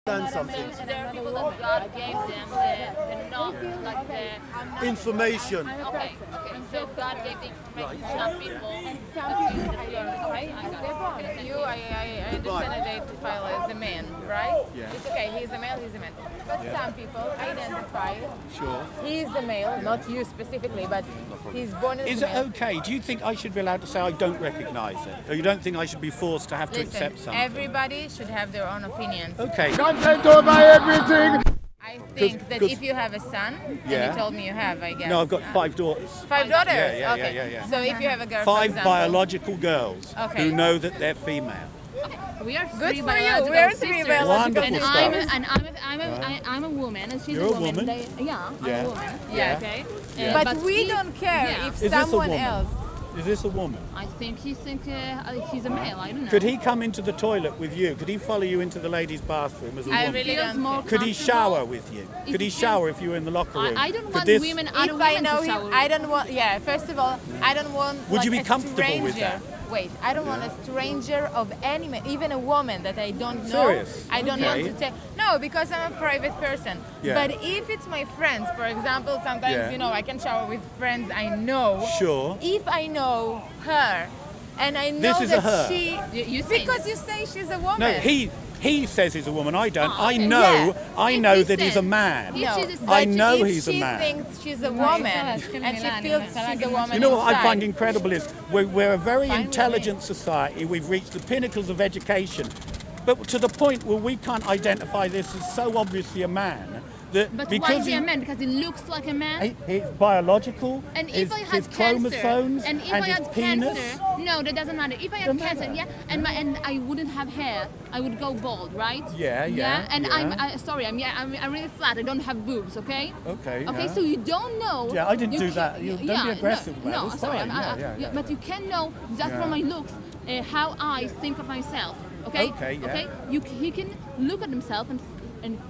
Done something. There are people that God gave them the not like the Information. okay. So God gave the information to some people. I understand identify as a man, right? Yeah. It's okay, he's a male, he's a man. But some people identify Sure. he's a male, not you specifically, but he's born as Is a it male. okay? Do you think I should be allowed to say I don't recognise it? Or you don't think I should be forced to have to Listen, accept something? everybody should have their own opinions. Okay. Content over everything. I think that 'cause- if you have a son, Yeah. and you told me you have, I guess. No, I've got 5 daughters. 5 daughters? Yeah, okay. yeah. So if you have a girl, for 5 example, biological girls Okay. who know that they're female. We are Good three for you. biological We're sisters. three biological Wonderful And stuff. I'm a woman and she's You're a a woman. woman? I'm Yeah. a woman. Yeah. Okay. Yeah. But we he- don't care yeah. if Is this a someone woman? else. Is this a woman? I think he's a male. I don't know. Could he come into the toilet with you? Could he follow you into the ladies' bathroom as a I woman? really Feels don't more care. Could he comfortable. shower with you? If Could he he shower if you were in the locker room? I don't Could want this- women, If other I women know to him, shower. I don't want. Yeah, first of all, I don't want. Would like you be a comfortable with stranger. that? Wait, I don't want a stranger of any man, even a woman that I don't know. Serious? I don't Okay. want to take. No, because I'm a private person. Yeah. But if it's my friends, for example, sometimes Yeah. I can shower with friends I know. Sure. If I know her, and I know This is a that her. she, You think? because you say she's a woman. No, he says he's a woman. I don't. I okay. know. Yeah. I know If that he's a listen, man. No, she's a- but I know if he's a she man. thinks she's a woman and she feels she's a woman You know what I inside. find incredible is we're a very Fine with intelligent me. society. We've reached the pinnacles of education, but to the point where we can't identify this as so obviously a man that But why because is he a man? Because he looks like a man. It's biological. And his, if I his had cancer, chromosomes and if and I his had penis. cancer, no, that doesn't matter. If I had Doesn't cancer, matter. yeah, and I wouldn't have hair, I would go bald, right? Yeah, And yeah. I'm really flat. I don't have boobs, okay? Okay. Okay, yeah. so you don't know. Yeah, I didn't you do can- that. Don't be aggressive about it. No, It's sorry. fine. Yeah. But you can know just Yeah. from my looks how I think of myself. Okay. Okay, yeah. Okay. He can look at himself and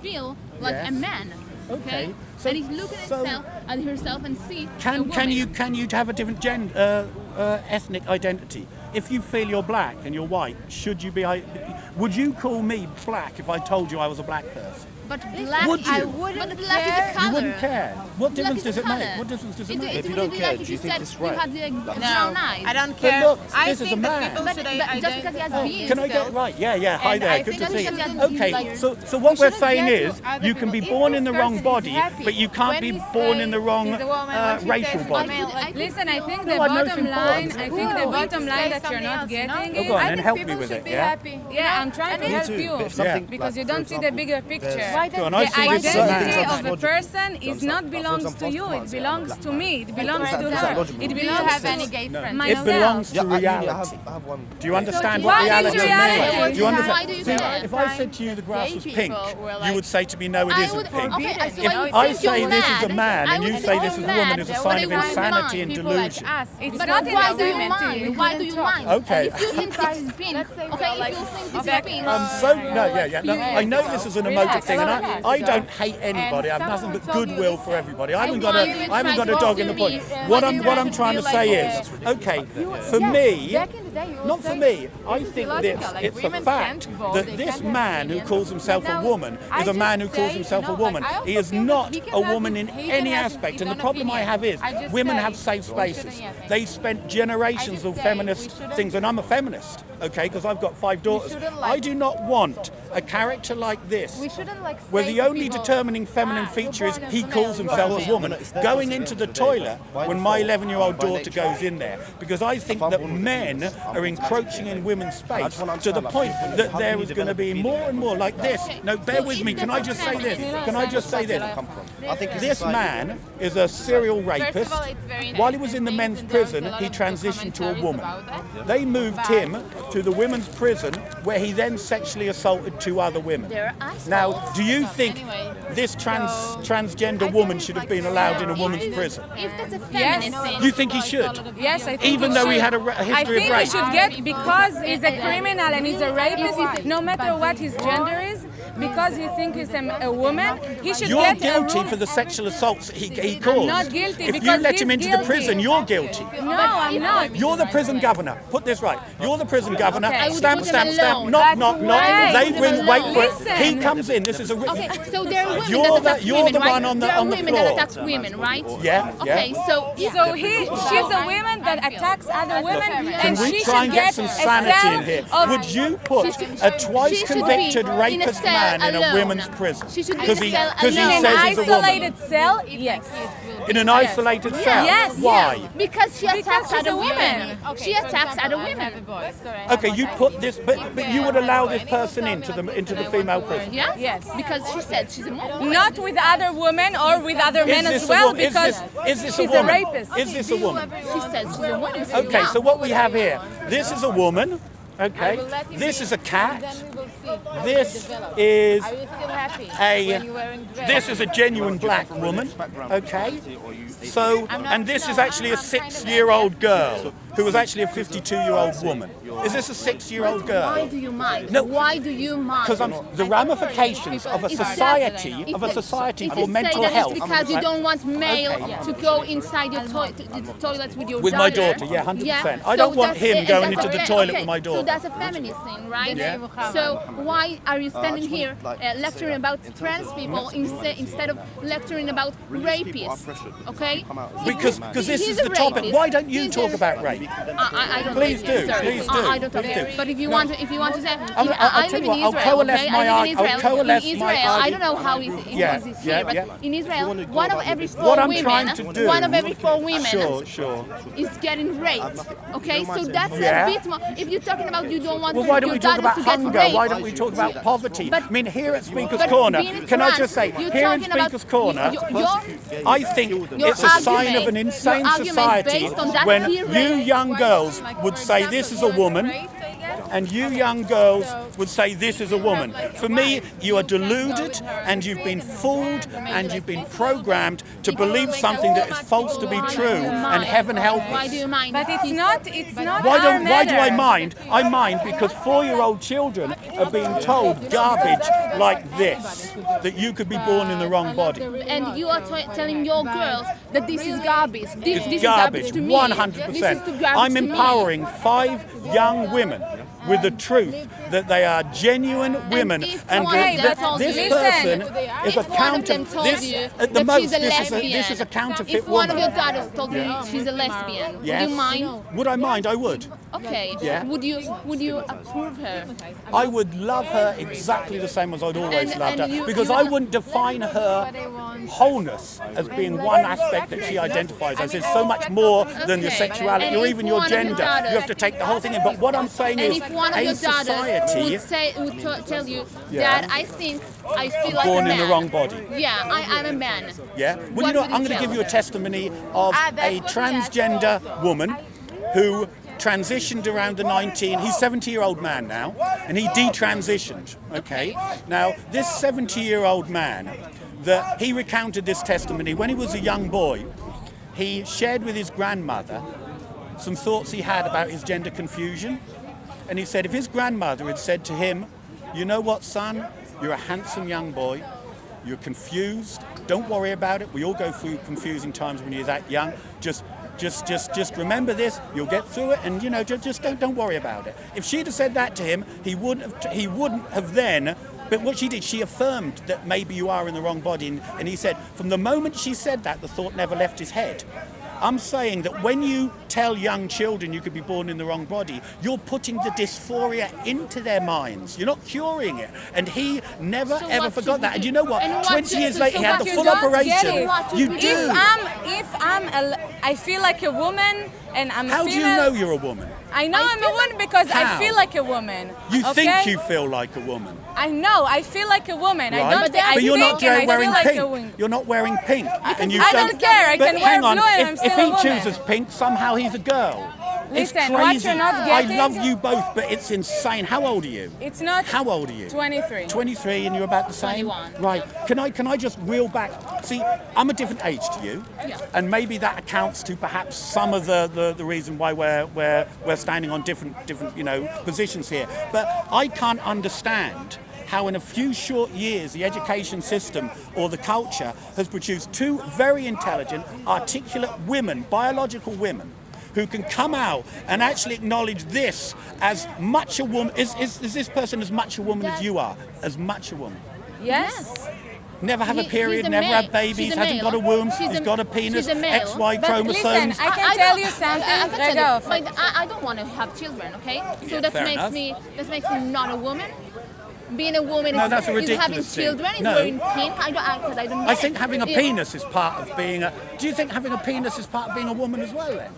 feel like Yes. a man. Okay, Okay. so- And he's looking at so- himself and herself and see a Can woman. you have a different ethnic identity? If you feel you're black and you're white, would you call me black if I told you I was a black person? But black, Would you? I wouldn't but black care. is a color. You wouldn't care. What Black difference is a does it make? colour. What difference does it make? It you would don't be care, like do if you you think said it's you right? had the No, brown eyes. I don't But care. look, I this is think a that man. people But, should but just because he has Oh, beans, can I get so- right? Yeah. Hi And there. I Good think to that see he you. doesn't Okay, like- so we what we're shouldn't saying get is to other you can be people. born If in the this wrong person is body, happy, but you can't be when he born in says the wrong he's a woman, when she racial says body. he's a male, Listen, I think No, the I know it's bottom important. line, I think the Cool. bottom You line say that you're something not else, getting no? Oh, is, go on, I and think help me people with should it, be yeah? happy. yeah, I'm trying to And help too. you If something because you like, for don't see the example, bigger picture. there's- Why Go on, does I The see this as a identity man. of a person is not For belongs example, to you. It belongs to me. It belongs that- to is that her. logical? It Do you belongs have to any gay friends? myself. It belongs to Yeah, I reality. have one. Do you understand What what is reality reality? means? Do you Why understand? do you See, say that? if I said to you the grass Gay was pink, people were you like- would say to me, no, it I isn't would, pink. okay, so If when you I think say you're this is mad, a man I and you would say think this is a you're woman mad. is a What sign do of you want insanity and People like delusion. us. It's Because not why an do you agreement to mind? you. Why do you mind? Okay. If you think it is pink, Let's say okay, like- if you think it's Okay. pink, No, I know this is an emotive thing, and I don't hate anybody. I have And nothing but someone told you goodwill this for everybody. I And haven't got why you I haven't try got a to dog in the pursue point. me? What Why I'm you what try I'm to trying to be say like, is, okay, for Yes, me, back in the day, you would not for say me. I it's think illogical, this. like, It's a women fact can't vote, that they this can't have man who opinions. calls himself a Now, woman I is a man who just calls say, himself a like, woman. I also He is feel not we can a have woman in his any hate aspect. And the and problem I opinion. have is I just women say have safe we spaces. shouldn't, yes. They spent generations just of say feminist we shouldn't- things, and I'm a feminist, okay, because I've got 5 daughters. shouldn't, I like- do not want a character like this. We shouldn't like Where say the to only people, determining feminine you're feature is born as he a calls male, himself you're a a woman. But it's their Going choice at into the the end of the day, toilet by when my default, 11-year-old by daughter nature. goes in there, because I think I'm that born with men this, I'm are automatically encroaching in gay. women's I space just wanna to the understand, point like, that how there do we is going to develop be feelings? more and more like this. No, bear So with if me. Can I that's just a say this? feminist- Can I just say this? Come from. I think it's This society. man is a serial First rapist. of all, it's very While he was in the nice men's and there was prison, a lot he of transitioned to a commentaries woman. about that. They moved him to the women's prison, where he then sexually assaulted 2 other women. they're assholes. Now, do you think Anyway, this transgender I woman think should have like been allowed in a woman's prison? If that's a Yes. feminist thing, You think he should? Yes, I think Even he though he should. had a I history think of he rape? should get, because he's a criminal and he's a rapist, no matter what his gender is, because he thinks he's a woman, he should You're get a guilty room. for the sexual assaults he caused. not guilty If you because let him he's into the guilty. prison, you're guilty. No, I'm not. You're the prison governor. Put this right. You're the prison governor. Okay. I would Stamp, put stamp, him stamp. alone. Knock, knock, knock. why. They ring. Wait for it. Listen. He comes in. This is a. Okay, so there are women You're that attack you're women, the right? one on the there are on the women floor. that attack women, right? Yeah, yeah. Okay, so So she's a woman that attacks other women, Can and we she try should and get get some a sanity cell in here? of- Would you put a twice she should convicted be in a rapist cell man in a alone. women's prison? She should be Because in a he cell because he alone. in an says he's a woman. isolated cell. Yes. In an isolated cell. Yes. Why? Because she attacks she's other a women. woman. She attacks other women. Okay, you put this, but you would allow this person into the female prison. Yeah? Yes. Because she said she's a woman. Not with other women or with other men this as a well, woman? because Is this she's a woman? rapist. Is this a woman? She said she's a woman. Okay, yeah. so what we have here, this is a woman. Okay, this is a cat. This is this is a genuine black woman. Okay, so and this is actually a 6-year-old girl who was actually a 52-year-old woman. Is this a 6-year-old girl? Why do you mind? No. Why do you mind? Because the ramifications of a society If for you mental say that health. it's because you right? don't want male Okay. to go inside your the toilet with your With my daughter, yeah, 100%. I don't want him going into the toilet with my daughter. So that's a feminist thing, right? Yeah. So why are you standing here lecturing about trans people instead of lecturing about rapists? Okay? Because this He's is a the topic. rapist. Why don't you He's talk a- about rape? I don't. Please think do, so. please do, I don't talk. please do. But if you want to say, I'll I tell live you in what, I'll Israel. coalesce Okay? my I live in I'll Israel. coalesce In my Israel, I argu- don't know how it Yeah, is yeah, here, but yeah. in Israel, one of every four What I'm women, trying to do. one of every four women Sure. is getting raped. Okay, so that's Yeah. a bit more. If you're talking about you don't want Well, why don't your we talk daughters about to get hunger? raped, Why don't we talk about poverty? But- I mean, here at Speaker's but Corner, being can I trans, just say, you're here in talking about- Speaker's Corner, I think your it's a sign of argument- an insane your argument society based on that when theory- you young girls would say this is a woman, and you young girls would say this is a woman. For me, you are deluded and you've been fooled and you've been programmed to believe something that is false to be true, and heaven help Why do us. you mind? But it's not Why our do I matter. mind? I mind because 4-year-old children are being told garbage like this, that you could be born in the wrong body. And you are telling your girls that this is garbage. This is Garbage, to me. 100%. This is too garbage I'm to me. empowering 5 young women with the truth that they are genuine women, if and one of that them told this you- person Listen, is a if one of them counter. told This you at the that most, she's a this is a lesbian, counterfeit if one of woman. your daughters told you she's a lesbian, Yes. would you mind? Would I mind? I would. Okay. Yeah. Would you approve her? I would love her exactly the same as I'd always And- loved and her, you- because you- I wouldn't define her wholeness as being one aspect that she identifies as. There's so much more than your Okay. sexuality And or if even your one of your gender. daughters- You have to take the whole thing in. But what I'm saying And is, if one of a your daughters society would tell you Yeah. that I feel like born a man. in the wrong body. Yeah, I'm a man. Yeah. Well, What you know, would you I'm going to tell give you a her? testimony of a transgender woman who transitioned around the 19. He's a 70-year-old man now, and he detransitioned. Okay. Now, this 70-year-old man, he recounted this testimony when he was a young boy. He shared with his grandmother some thoughts he had about his gender confusion, and he said if his grandmother had said to him, "You know what, son? You're a handsome young boy. You're confused. Don't worry about it. We all go through confusing times when you're that young. Just remember this. You'll get through it, and just don't worry about it." If she'd have said that to him, he wouldn't have then. But what she did, she affirmed that maybe you are in the wrong body, and he said from the moment she said that, the thought never left his head. I'm saying that when you tell young children you could be born in the wrong body, you're putting the dysphoria into their minds. You're not curing it. And he never So ever what forgot should that. we And do? you know what? And what 20 should- years so later, he had the what full you don't get operation. it. You What do. I feel like a woman and I'm a How do you female. know you're a woman? I know I'm a woman because How? I feel like a woman. You okay? think you feel like a woman. I know. I feel like a woman. I Right? don't. I But you're think not and I wearing feel like pink. a woman. You're not wearing pink. And you I don't care. I But can wear hang on, blue and I'm if still a he woman. chooses pink, somehow he's a girl. Listen, it's what crazy. you're not I getting- love you both, but it's insane. How old are you? It's not. How old are you? 23. 23, and you're about the same? 21. Right. Can I just reel back? See, I'm a different age to you, and maybe that accounts to perhaps some of the reason why we're standing on different positions here. But I can't understand how in a few short years the education system or the culture has produced two very intelligent, articulate women, biological women, who can come out and actually acknowledge this as much a woman. Is this person as much a woman as you are? As much a woman? Yes. Never have a He's period, a never male. had babies, She's a hasn't male. got a womb, She's he's a- got a penis, she's a male. XY But chromosomes. listen, I can tell you something. I can Go. tell you, but I don't want to have children, okay? So Yeah, that fair makes enough. me not a woman. Being a woman No, is, that's a is ridiculous having thing. children, is No. wearing pink. I don't. I think having a Yeah. penis is part of being a... Do you think having a penis is part of being a woman as well then?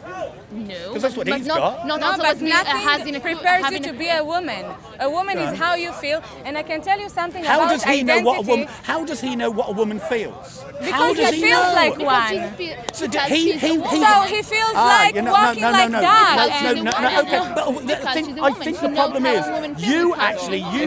No, 'Cause that's what but he's not, got. Not No, also but what me, has nothing in a prepares you having to a- be a woman. A woman Yeah. is how you feel, and I can tell you something How about does he know what a identity. woman... How does he know what a woman feels? How Because does he he feels know? like Because one. So because he- she's a he- woman. So he feels like walking like no. that. Well, Because no, she's a no, woman. no, okay. But Because think, she's a I woman. think She the knows problem how is, a woman feels you because- actually, you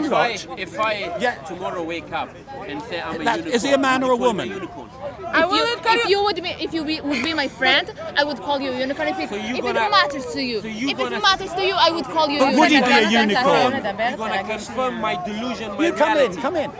If lot... I Yeah. tomorrow wake up and say I'm a That- unicorn, is he a man or a you call me woman? unicorn. I will call If you would be my friend, I would call you a unicorn. If it matters to you, if it matters to you, I would call you. But would he be a unicorn? You're gonna confirm my delusion, my You come reality. in, come in.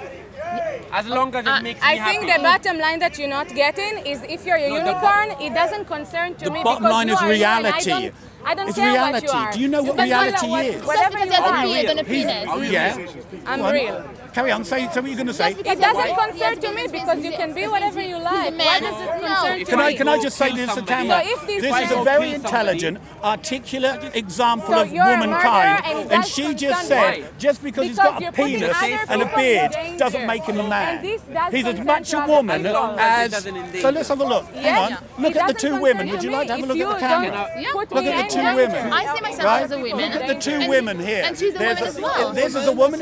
As long as it makes me I happy. think the bottom line that you're not getting is if you're a No, the unicorn, it doesn't concern to The me bottom because line you is are you and reality. I don't It's care reality. what you are. Do you know what But reality what- is? Just Whatever because you there's a like. beard and a He's- penis. Yeah. I'm Go on. real. Carry on, say what you're going to say. Just because It doesn't there's a- concern to me because you can be whatever you like. Why does it concern to Can I, me? can I just say this to camera? So if these This is a people- very intelligent, articulate example So of you're a womankind. murderer and And that's she just concern said, me. just because he's Because got a you're putting penis other and a people beard in danger. doesn't make him a man. And this does He's as concern much to a other woman people. As as... it doesn't endanger. So let's have a look. Hang Yeah. on. Look It at the doesn't two concern women. Would you me like to have a if look you at the don't camera? Yeah. put Look me at the in two danger. women. I see myself Right? as a woman. Look at the two And- women here. and she's a There's woman as well. This is a woman.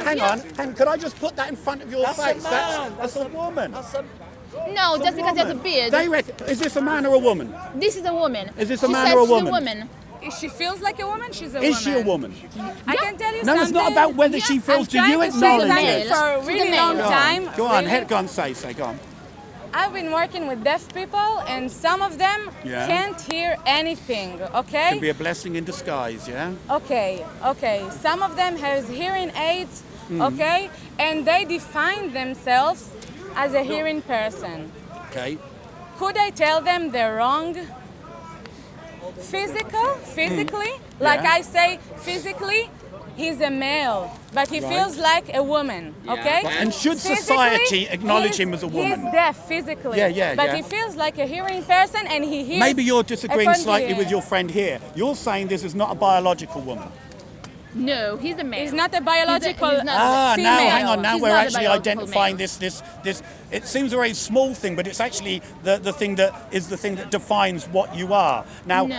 Hang on. Could I just put that in front of your face? That's a woman. No, just because there's a beard. They reckon, is this a man or a woman? This is a woman. Is this a She man says or a she's woman? a woman. If she feels like a woman, she's a woman. Is she a woman? I can tell you No, something. it's not about whether she feels. Do I'm you trying to say acknowledge something it? male. for a She's really a male. long time. Go on, really. go on, say, go on. I've been working with deaf people, and some of them Yeah. can't hear anything. Okay. Can be a blessing in disguise, yeah? Okay. Some of them has hearing aids. Hmm. Okay, and they define themselves as a hearing person. Okay. Could I tell them they're wrong? Physically, like Yeah. I say, physically, he's a male, but he Right. feels like a woman. Okay. And should Physically, society acknowledge he's- him as a woman? He's deaf physically. Yeah, But yeah. he feels like a hearing person, and he hears. Maybe you're disagreeing according to slightly the- with your friend here. You're saying this is not a biological woman. No, he's a male. He's not a biological. He's not- Ah, female. now hang on. Now He's we're not a actually biological identifying male. this. It seems a very small thing, but it's actually the thing that is the thing that defines what you are. Now, No.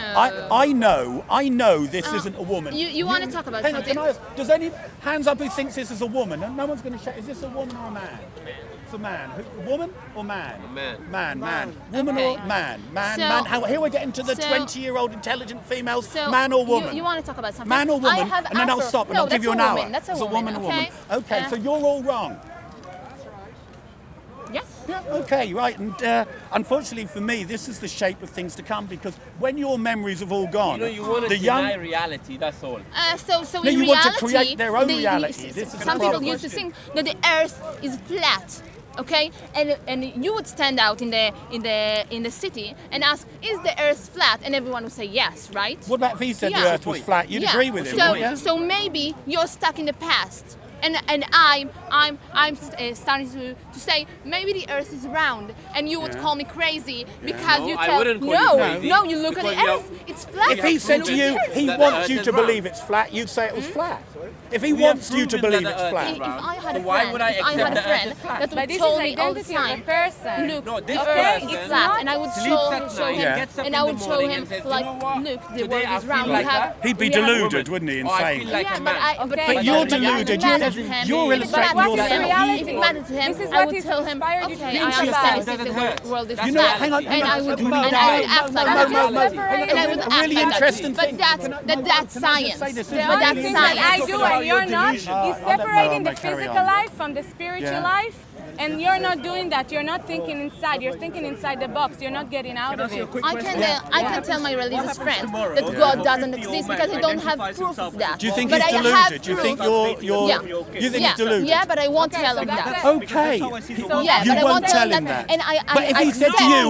I know this isn't a woman. You want to talk about Hang on, something? can I ask, does any hands up who thinks this is a woman? No one's going to shout. Is this a woman or a man? It's a man. A woman or man? Man. Woman Okay. or man? Man. So- Man. How, here we're getting to the so- 20-year-old intelligent females. So Man or woman? You want to talk about something? Man or woman? I have And then I'll afro- stop and no, I'll give that's you an a hour. woman. That's a It's woman. or woman. Okay. Okay, so you're all wrong. Yes. Yeah, okay, right. And unfortunately for me, this is the shape of things to come because when your memories have all gone, You want to the deny young. reality, that's all. So No, in you reality, want to create their own reality. This is the some people problem. used to think that the Earth is flat. Okay, and you would stand out in the city and ask, "Is the Earth flat?" And everyone would say yes, right? What about if he said Yeah. the Earth was flat? You'd agree with him, So, wouldn't you? so maybe you're stuck in the past, and I'm starting to say maybe the Earth is round, and you would Yeah. call me crazy because No, you I tell wouldn't call no, you crazy no, you look at the because you Earth, it's flat. If he said to you he That the wants Earth you is to round. believe it's flat, you'd say it was flat. If he We have wants you to proven believe that it's the Earth flat. is If I had a So why friend, would I if I had accept a the Earth friend is flat? that But would this is told the me all the identity of a time, person. look, No, this the person Earth is flat, and I would sleeps show at him, night, Yeah. gets up and in I the would show morning him and says, like, "You know what? look, the Today world I is feel round. like we have, that." He'd be we have- deluded, wouldn't he, in Oh, I saying feel that? like Yeah, a but man. But you're deluded. If it mattered to him, You're if it illustrating mattered to yourself. him, Reality. if it mattered to him, This is I what would is tell him, inspired you to okay, think I about. understand Doesn't if the hurt. world is That's You know, flat, hang on, and I would no, and no, I would no, act no, like no, that. no, no. And I would act Really like interesting that. thing. But that's Can I that's just say science. this? This is The But only that's thing that I science. do Talk about and you're your not delusion. is I don't know, separating I'm the gonna carry physical on. life from the spiritual Yeah. life. And you're not doing that. You're not thinking inside. You're thinking inside the box. You're not getting out of it. I can tell my religious friend that God doesn't exist because I don't have proof of that. Do you think but he's I have deluded? Do you think proof. you think yeah. he's deluded? Yeah, but I won't tell him that. Okay. Yeah, You but I won't won't tell him that. And But if he said to you,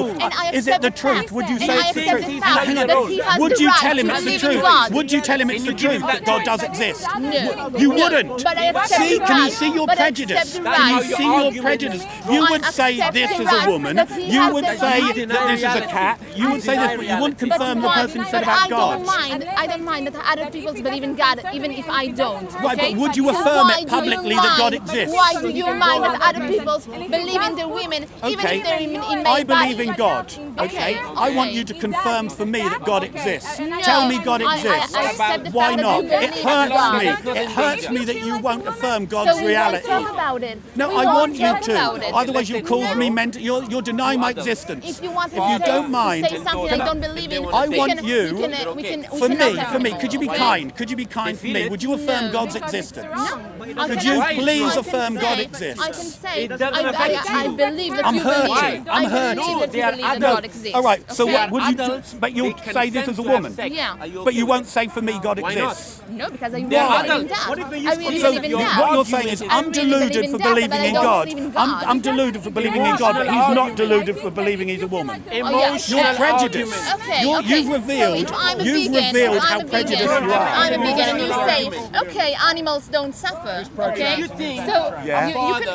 is is it the truth? Would you say it's the truth? Would you tell him it's the truth? Would you tell him it's the truth that God does exist? No. You wouldn't. But I accept See, the can you right. see your But I prejudice? accept the Can you right. see your prejudice? You would say accept this the is a right woman. that he You has would the say right. that this is a cat. You would say this, but you wouldn't confirm the person said about I God. don't mind. I don't mind that other people believe in God, even if I don't. Right, okay? but would you So affirm why it do you publicly that God mind- exists? Why do you mind that other people believe in the women, even Okay, if they're in male I believe body? in God. Okay, I want you to confirm for me that God exists. Tell me God exists. I accept the Why fact that not? you It believe in hurts God. me. It hurts me that you won't affirm God's So we won't reality. talk about it. No, We I won't want you talk about to. it. Otherwise, you cause me mental. You're denying my existence. If you want If you don't mind, to say something I don't believe in, I we want can- you- we can- we can- we For can me, have for me, it. could you be Okay? kind? Could you be kind for me? Would you affirm No. God's existence? No. Could you please I affirm can God say- exists? I can say, It doesn't I affect believe that I'm you hurting. believe. I'm I hurting. believe that They you are believe that No. God exists. All right. So okay? what would you? Adults, But you'll they say this consent as a to have woman. sex. Yeah. Are you But you okay won't say for me God Why not? exists. No, because I They really are believe in adults. that. What if they I use really So believe in you're- that. what you're saying is I I'm really deluded believe for in that, believing but I in don't God. believe in God. I'm deluded for believing in God, but he's not deluded for believing he's a woman. Emotional You're prejudiced. argument. Okay, You've okay. revealed- So if I'm a you've vegan, revealed I'm how a vegan, prejudiced you are. I'm a vegan, and you say, Argument. okay, animals don't suffer. Okay, You think so Yeah.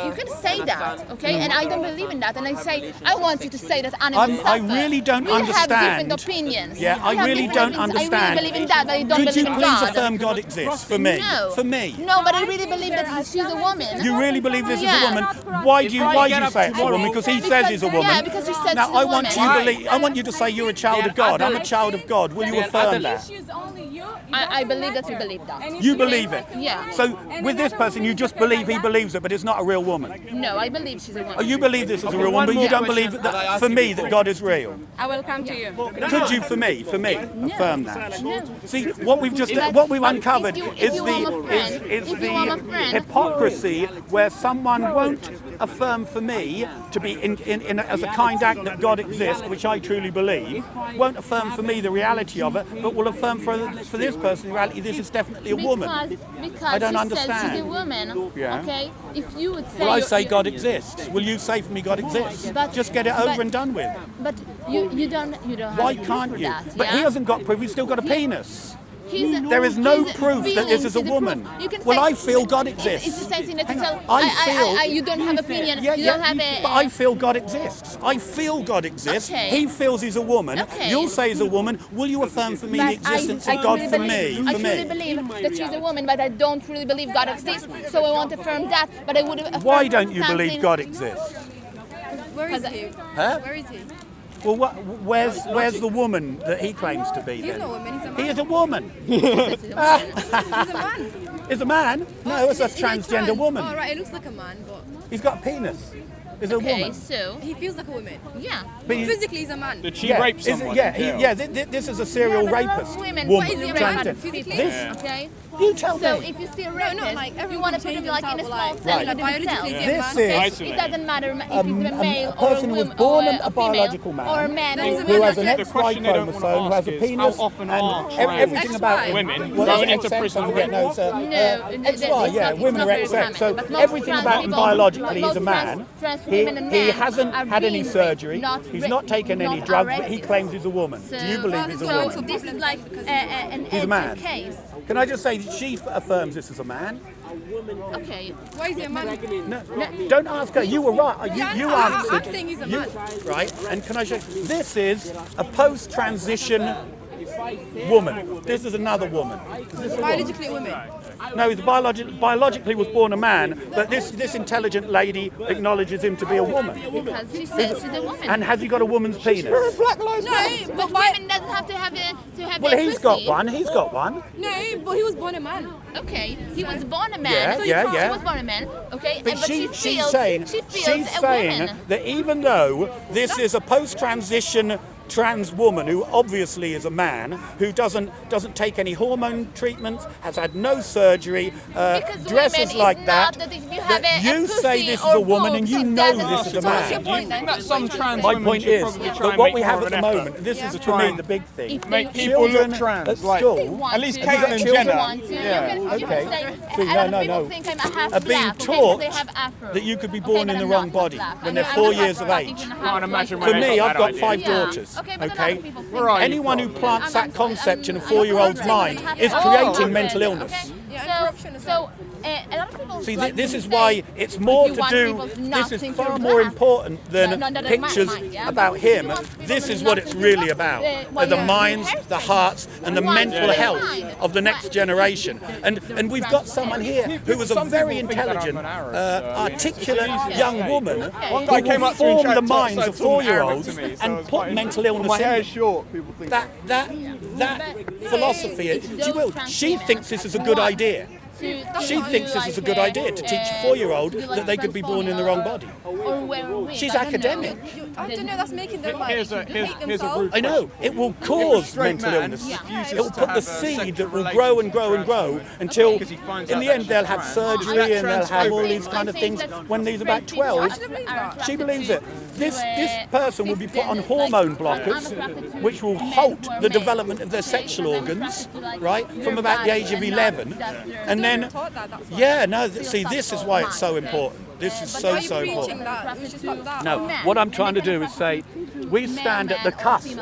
you can say that. Okay, and I don't believe in that, and I say I want you to say that animals suffer. I really don't we have understand. different opinions. Yeah, We I have really different don't opinions. understand. I really believe in that, but I don't Could you believe in please God. affirm God exists for me? No. For me. No, but I really believe that she's a woman. You really believe this is Yeah. a woman? Why do you I why get do you up say it's a woman? tomorrow- Because he says he's a woman. Yeah, because he says Now she's a I want woman. you believe. I want you to say you're a child of God. I'm a child of God. Will you They're affirm adults. that? Issues only you. I believe that you believe that. You believe it. Yeah. So with this person, you just believe he believes it, but it's not a real woman. No, I believe she's a woman. Oh, you believe this is a Okay, real woman, one but you more don't question believe that I that asked for you me before. that God is real. I will come to you. Could you, for me, affirm that? No. See, what we've But uncovered if you want my friend, is if you want my the friend- hypocrisy where someone won't affirm for me to be as a kind act that God exists, which I truly believe, won't affirm for me the reality of it, but will affirm for this person the reality. This is definitely a woman. Because I don't she understand. says she's a woman. Yeah. Okay. If you would say. Will I say God exists? Will you say for me God exists? But- Just get it over but- and done with. But you don't have. Why proof can't for you? That, But yeah? he hasn't got proof. He's still got a penis. There is no proof that this is a woman. Well, I feel God exists. It's the same thing that you tell. I feel- you don't have opinion. Yeah, you yeah. don't have a. But I feel God exists. I feel God exists. Okay. He feels he's a woman. Okay. You'll say he's a woman. Will you affirm for me But the existence I of God truly for believe, me? I For truly me. believe that she's a woman, but I don't really believe God exists. So I won't affirm that. But I would affirm. Why don't you something- believe God exists? Where is he? Huh? Where is he? Well, where's the woman that he claims to be He's then? not a woman, he's a man. He is a woman. He's a man. Is a man? No, it's a Is he transgender trans? woman. Oh, right, it looks like a man, but He's got a penis. Is a Okay, woman. so he feels like a woman. yeah. But he- Physically, he's a man. Did she yeah, rape is- someone? Yeah, in jail? this is a serial Yeah, but a lot of rapist. women- Woman. What is he, a transgender. man physically? This, Okay. you tell So me. if you see a No, rapist, not like you everyone want to can put him change like in a himself, small like, cell like, of himself. biologically, is he a This man? is It doesn't matter if he's a male a or person who was woman born or a biological female, man, or a man No, he's a or man. who has an The XY question they don't wanna chromosome, who has a ask is penis, how often and are trans everything about women well, going it's into XX, prison I forget, no, it's it's yeah, not- women it's are not very XX. common, So but most everything trans about him people- biologically, he's most a man. trans He women and men hasn't are had any being surgery. raped, He's not taken any not drugs, but he arrested. claims he's a woman. Do you believe he's a So woman? this is like an He's a man. edgy case. Can I just say that she affirms this as a man? Okay. Why is he a man? No, don't ask her. You were right. You answered. I'm saying he's a man. Right, and can I show you? This is a post-transition woman. This is another woman. Is this a woman? Biologically a woman. No, he's biologically was born a man, but this intelligent lady acknowledges him to be a woman. Because she says she's a woman. And has he got a woman's penis? No, but But women doesn't have to have Well, a he's pussy. got one. He's got one. No, but he was born a man. Okay, he was born a man. Yeah, So yeah, He yeah. was born a man. Okay, But she's saying she feels a that even though this is a post-transition trans woman who obviously is a man, who doesn't take any hormone treatments, has had no surgery, Because dresses women like is that, not that if you have that a you pussy say this is or a woman and boobs, you it know doesn't- this is a So what's your man. point then? That some trans My women point should is probably try that and what make we have more at of the an moment, effort this is to for try me and the big thing. If make they- people Children look trans. at Like, school, want at least to. Caitlyn If Jenner. they want to, Yeah. you can Okay. say, See, a lot of no, people no. think I'm a half Are being black, okay, taught because they have afro. that you could be Okay, born but in the I'm wrong not body black. when I'm they're not 4 half years of black, age. even half Can't imagine white. where For they me, got I've that got idea. 5 Yeah. daughters. Okay, but a lot Okay, of people think Where are you anyone who from? plants that concept in a 4-year-old's I'm mind is half creating black. mental Okay? illness. Yeah, and corruption as well. A lot of people See, like this to is say, why it's more if you to want do. people to not This is think far you're more black, important than no, that's pictures mine, yeah? about If you him. want people This to is not what it's think really you're about: black, are the well, minds, yeah. the hearts, and the You want mental to health mind. of the next generation. And we've got someone here who was a Some very people think that I'm intelligent, an Arab, so articulate young woman One who guy came will up to me and form tried the to minds start of talking Arabic 4-year-olds to me, so and it's put quite mental illness My hair in. is short. People think That philosophy, she thinks this is a good idea. She thinks this is a good idea to teach a 4-year-old that they could be born in the wrong body. Or wear a wig, She's I don't know. academic. I don't know, that's making them like Here's a hate rude themselves. I know, it will cause straight mental man illness. refuses It will to put the have a seed sexual that will grow and relationship grow and with grow trans until, because he finds in out the that end, they'll have trans. surgery and they'll have all these kind of things when these about 12. She believes it. This person will be put on hormone blockers, which will halt the development of their sexual organs, right, from about the age of 11. And then, yeah, no, see, this is why it's so important. This is Why are so you preaching important. that? We should stop that. No, what I'm trying to do is say we stand at the cusp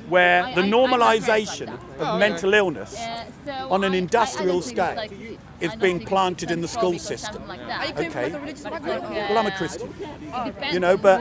where the normalisation of mental illness on an industrial scale is being planted in the school system. Are you coming from like a religious background? Well, I'm a Christian, you know, but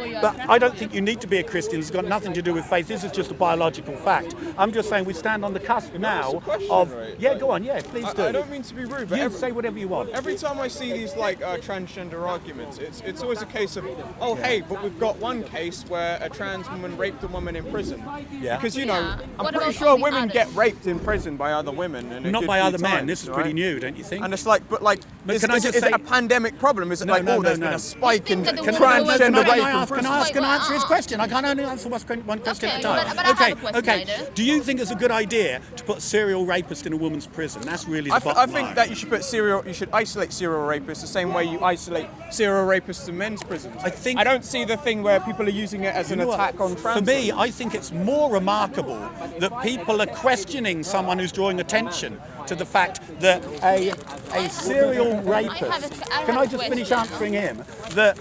I don't think you need to be a Christian. It's got nothing to do with faith. This is just a biological fact. I'm just saying we stand on the cusp now of. Yeah, go on. Yeah, please do. I don't mean to be rude, but You say whatever you want. every time I see these like transgender arguments, it's always a case of, oh hey, but we've got one case where a trans woman raped a woman in prison. Yeah. Because you know, Yeah. I'm What pretty about sure all the women others? get raped in prison by other women, and a Not good by few other men. times, This is pretty right? new, don't you think? And it's like, but like, But is, can I is, just is it say- a pandemic problem? Is it No, like, no, oh, no, there's no. been a spike in I think that the transgender women- rape Can in I prison? Can I answer his question? I can't only answer one question at a Okay, time. but I have a question, okay. Ida. Do you think it's a good idea to put a serial rapist in a woman's prison? That's really the I bottom think line. that you should isolate serial rapists the same way you isolate serial rapists in men's prisons. I don't see the thing where people are using it as an You know what? attack on trans. For me, I think it's more remarkable that people are questioning someone who's drawing attention to the fact that a serial rapist. Can I just finish answering him? That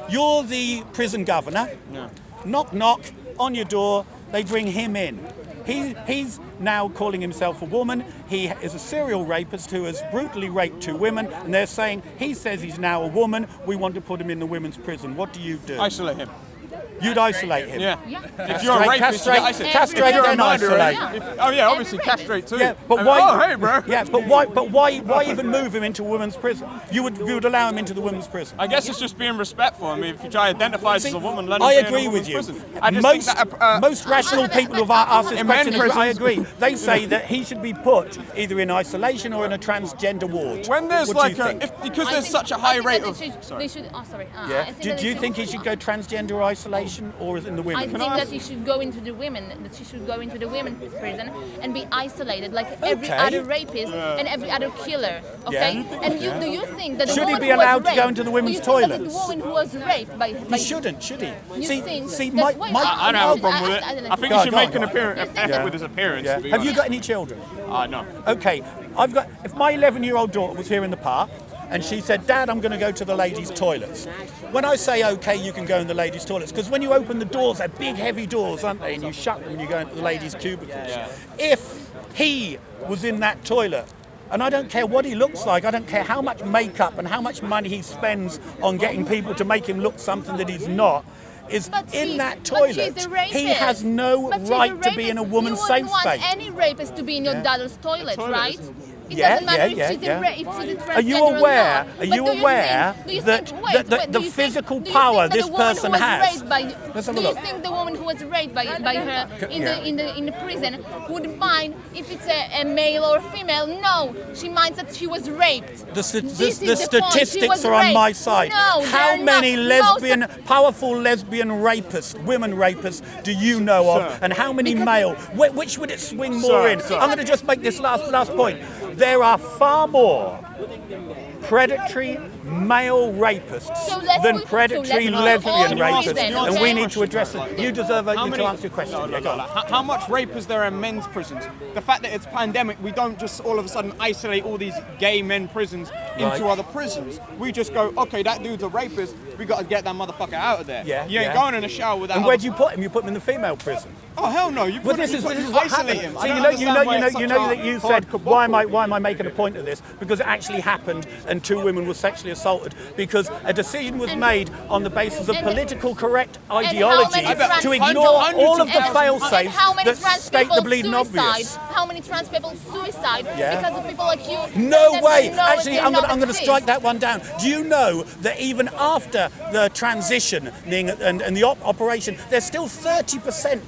you're the prison governor. Knock, knock on your door. They bring him in. He's now calling himself a woman. He is a serial rapist who has brutally raped 2 women, and they're saying he says he's now a woman. We want to put him in the women's prison. What do you do? Isolate him. You'd isolate him. Yeah. If you're a rapist, you get isolated. castrate, If you're a then murderer, isolate. oh yeah, obviously castrate too. Yeah, but And, why? oh hey, bro. Yeah, but why even move him into a women's prison? You would allow him into the women's prison. I guess it's just being respectful. I mean, if you try to identify as a woman, let him I be in a agree with woman's you. prison. I just think Most that, most rational people who've asked this in question, men's I prisons- agree. They say that he should be put either in isolation or in a transgender ward. when there's What like do you think? because I there's think- such a high I think rate that of. they should, oh, sorry. Yeah. I think Do that you they think he should go transgender isolation or in the I women? think that he should go into the women, that she should go into the women's prison and be isolated like every Okay. other rapist and every other killer. Okay? Yeah. And do you think that the Should he woman be who was allowed to go raped- into the women's do you think that toilets? the woman who was raped by He shouldn't, should he? You See, think see, that- my, wait, my, I don't have a problem with it. I don't I think Go he on, should go on, make an go on. effort Yeah. with his appearance. yeah. To be Have you honest. got any children? No. Okay, if my 11-year-old daughter was here in the park and she said, Dad, I'm going to go to the ladies' toilets. When I say, okay, you can go in the ladies' toilets, because when you open the doors, they're big, heavy doors, aren't they? And you shut them and you go into the ladies' cubicles. Yeah. If he was in that toilet, and I don't care what he looks like, I don't care how much makeup and how much money he spends on getting people to make him look something that he's not, is in that toilet, he has no right to be in a woman's safe space. You wouldn't space. want any rapist to be in your daughter's toilet, right? It Yeah, doesn't matter yeah, if she's yeah. a if she's a Are you transgender or aware? not. Are But you do aware do you that think, wait, the do you physical think, power do you this think that the person woman who was has? raped by, Let's have a do you look. think the woman who was raped by her in the prison would mind if it's a male or female? No, she minds that she was raped. The This is the point. She statistics was are on raped. my side. No, How they're many not. powerful lesbian rapists, women rapists, do you know of? Sir. And how many male? Which would it swing more Sir, in? sir. I'm going to just make this last point. There are far more predatory male rapists So let's than put- predatory so let's lesbian put all rapists, then, and okay? we need to address it. You deserve How you many- to answer your question. No, Yeah, go on. How much rape is there in men's prisons? The fact that it's pandemic, we don't just all of a sudden isolate all these gay men prisons into Right. other prisons. We just go, okay, that dude's a rapist. We got to get that motherfucker out of there. Yeah, You ain't yeah. going in a shower with that. And where do you put him? You put him in the female prison. Oh hell no! You Well, put this it, is you what isolate happened. him. So I you don't know understand why it's that such you a said hard why am kebab. I making a point of this? Because it actually happened, and 2 women were sexually assaulted because a decision was made on the basis of and- political correct how ideology many trans- to ignore hundreds all of of the thousands- fail-safes how many that trans state people the bleeding suicide? obvious. How many trans people suicide Yeah. because of people like you? No that way! know Actually, they I'm not going to exist. strike that one down. Do you know that even after the transitioning and the operation, there's still 30%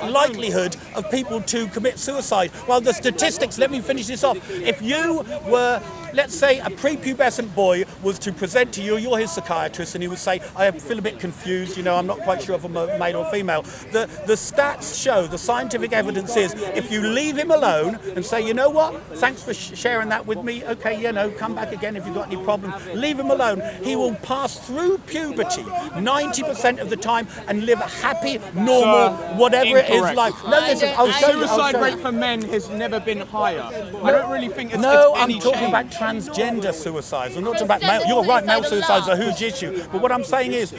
likelihood of people to commit suicide? Well, the statistics, let me finish this off. If you were, let's say, a prepubescent boy was to present to you, you're his psychiatrist, and he would say, I feel a bit confused, you know, I'm not quite sure if I'm a male or female. The stats show, the scientific evidence is, if you leave him alone and say, you know what, thanks for sharing that with me, okay, you know, come back again if you've got any problems, leave him alone, he will pass through puberty 90% of the time and live a happy, normal, whatever it is incorrect. like. No, listen, I'll show you. I'll Suicide show you. rate for men has never been higher. I don't really think it's No, it's any I'm talking change. about transgender suicides. I'm not talking about male. Transgender You're right, male suicide suicides are a are huge issue. But what I'm saying is,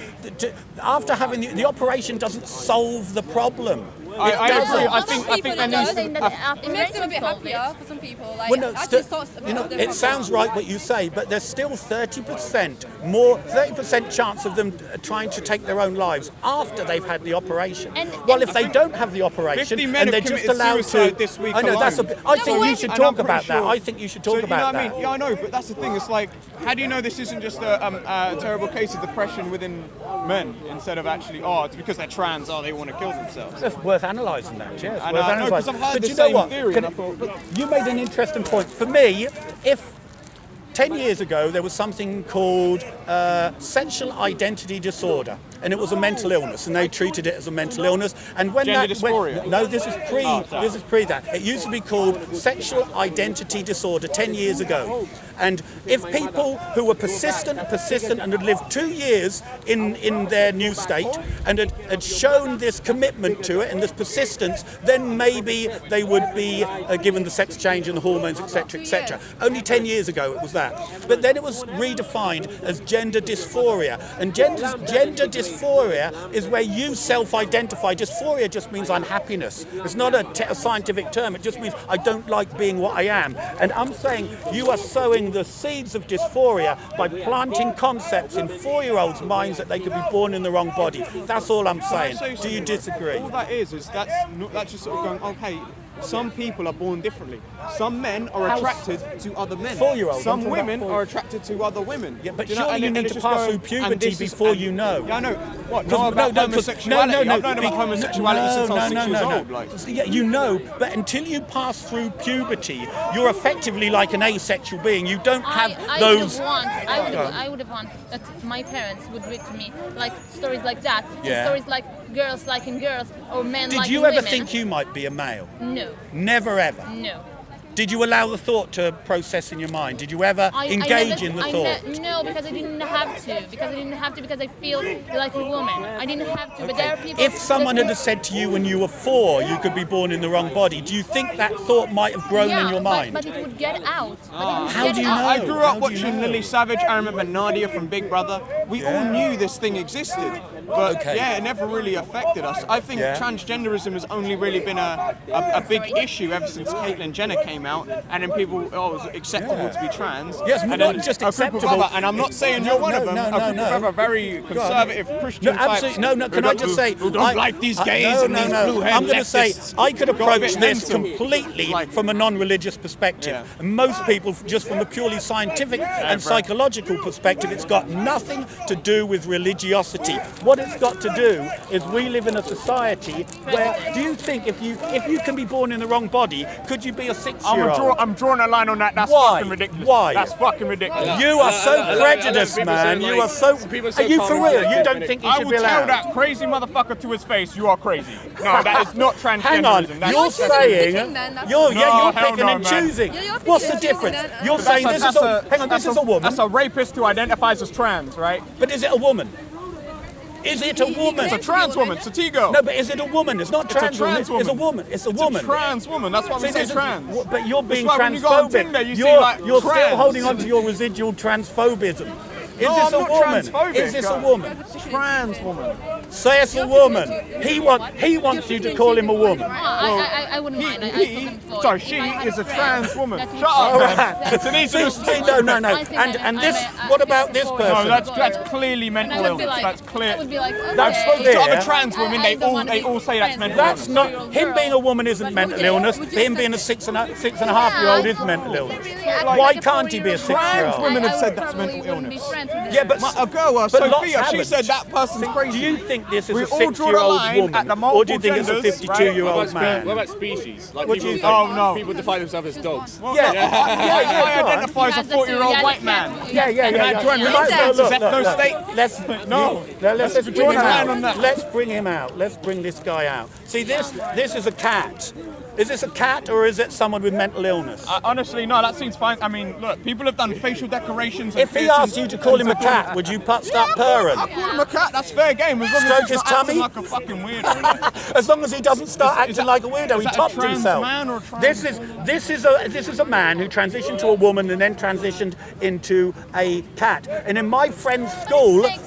after having the operation doesn't solve the problem. I doesn't. agree. I Some think people there it needs does. to. It makes them a bit happier for some people. Like, Well, no, actually sorts a bit you know, of their it problem sounds out. right what you say, but there's still 30% chance of them trying to take their own lives after they've had the operation. Well, if they don't have the 50 operation men and they're have just committed allowed to, suicide this week I know that's. alone. I think you should And talk I'm pretty about that. sure- I think you should talk So, you know about what I that. mean? Yeah, I know, but that's the thing. It's like, how do you know this isn't just a terrible case of depression within men instead of actually, oh, it's because they're trans, oh, they want to kill themselves. It's worth analysing that, yes. And worth I know, because analysing. I've heard But the you know same what? theory, and I thought, but You made an interesting point. For me, if 10 years ago there was something called sexual identity disorder, and it was a mental illness, and they treated it as a mental illness. And when Gender that went, dysphoria? no, this is pre. Oh, sorry. This is pre that. It used to be called sexual identity disorder 10 years ago. And if people who were persistent and had lived 2 years in their new state and had shown this commitment to it and this persistence, then maybe they would be given the sex change and the hormones, etc., etc. Only 10 years ago it was that. But then it was redefined as gender dysphoria. And gender dysphoria is where you self-identify. Dysphoria just means unhappiness. It's not a scientific term. It just means I don't like being what I am. And I'm saying you are sowing the seeds of dysphoria by planting concepts in 4-year-olds' minds that they could be born in the wrong body. That's all I'm saying. Do you disagree? All that is that's just sort of going, okay, some people are born differently. Some men are attracted to other men. 4-year-olds, I'm Some talking about women 4. are attracted to other women. Yeah, but Do you know, surely and you it- need and to it's pass just through going, and puberty this is- before and- you know. Yeah, I know. What? Because- Know about no, 'cause- homosexuality? no, I've known about homosexuality since I was 6 years old. Like. Yeah, you know, but until you pass through puberty, you're effectively like an asexual being. You don't have those. I would have wanted that my parents would read to me like stories like that, Yeah. stories like girls liking girls or men Did liking you ever women. think you might be a male? No, Never ever. no. Did you allow the thought to process in your mind? Did you ever engage in the thought? No, because I didn't have to. Because I feel like a woman. I didn't have to. But there are people. If someone that had said to you when you were 4 you could be born in the wrong body, do you think that thought might have grown in your mind? But it would get out. How do you know? I grew How up do you watching know? Lily Savage. I remember Nadia from Big Brother. We all knew this thing existed, but Okay. yeah, it never really affected us. I think Yeah. transgenderism has only really been a big issue ever since Caitlyn Jenner came out, and then people, it's acceptable to be trans. Yes, and not then just a group of acceptable. other, and I'm not saying you're one of them. A group of other very conservative Christian No, types. absolutely. No. Can I just say, who don't like these gays and these blue-haired I'm going to say, leftists. I could Got a approach bit this mental. completely from a non-religious perspective. Yeah. And most people, just from a purely scientific and psychological perspective, it's got nothing to do with religiosity. What it's got to do is we live in a society where, do you think if you can be born in the wrong body, could you be a 6-year-old? I'm drawing a line on that. That's Why? fucking ridiculous. Why? That's fucking ridiculous. You are so prejudiced, man. You are so. Are you for real? You don't think you I should will be tell allowed? that crazy motherfucker to his face, you are crazy. No, that is not transgenderism. Hang on, That's you're saying picking then, that's you're hell picking no, and man. choosing. Yeah, you're What's the picking and difference? choosing then. You're saying this is a hang on, this is a woman. That's a rapist who identifies as trans, right? But is it a woman? Is it a woman? It's a trans woman. It's a T-girl. No, but is it a woman? It's not It's a trans woman. trans It's a woman. woman. It's a It's woman. a trans woman. That's why we say this is- trans. But you're being That's why when you go on transphobic. Tinder, you see, You're like, still trans. holding on to your residual transphobism. Is No, this I'm a not woman? transphobic. Is this a woman? Trans woman. Say it's a woman. He wants you to call him a woman. I wouldn't mind. I took him for Sorry, if she I had is a friend trans woman. that is Shut up, trans, man. then- It's an easy See, no. And this, what about this No, person? that's clearly mental I would be illness. like, That's clear. I would be like, okay. That's To clear. other trans women, I don't wanna they be all say that's friends mental with That's illness. not him being a woman isn't mental illness. Him being a six and a half year old is mental illness. Why can't he be a 6-year-old? Trans women have said that's mental illness. Yeah, but A girl, but lots Sophia, she haven't. said that person's crazy. Do you think this is We a all draw the 6-year-old line at the woman, or do you multiple think it's a genders, 52-year-old man? What about species? Like What do you people, think? Oh, no. people define themselves as dogs. Yeah, I go on. identify as a 40-year-old white man. Yeah. join You the might as well Is that no look. state? Let's Let's bring draw him a line on out. that. Let's bring him out. Let's bring this guy out. See, this is a cat. Is this a cat or is it someone with mental illness? Honestly, no, that seems fine. I mean, look, people have done facial decorations. And If he asked you to call him a cat, would you start purring? I'll call him a cat. That's fair game. As long Stroke as his he's not acting tummy? like a fucking weirdo. Like, As long as he doesn't start acting that- like a weirdo, is he that a topped trans himself. man or a trans This is a man who transitioned to a woman and then transitioned into a cat. And in my friend's school, a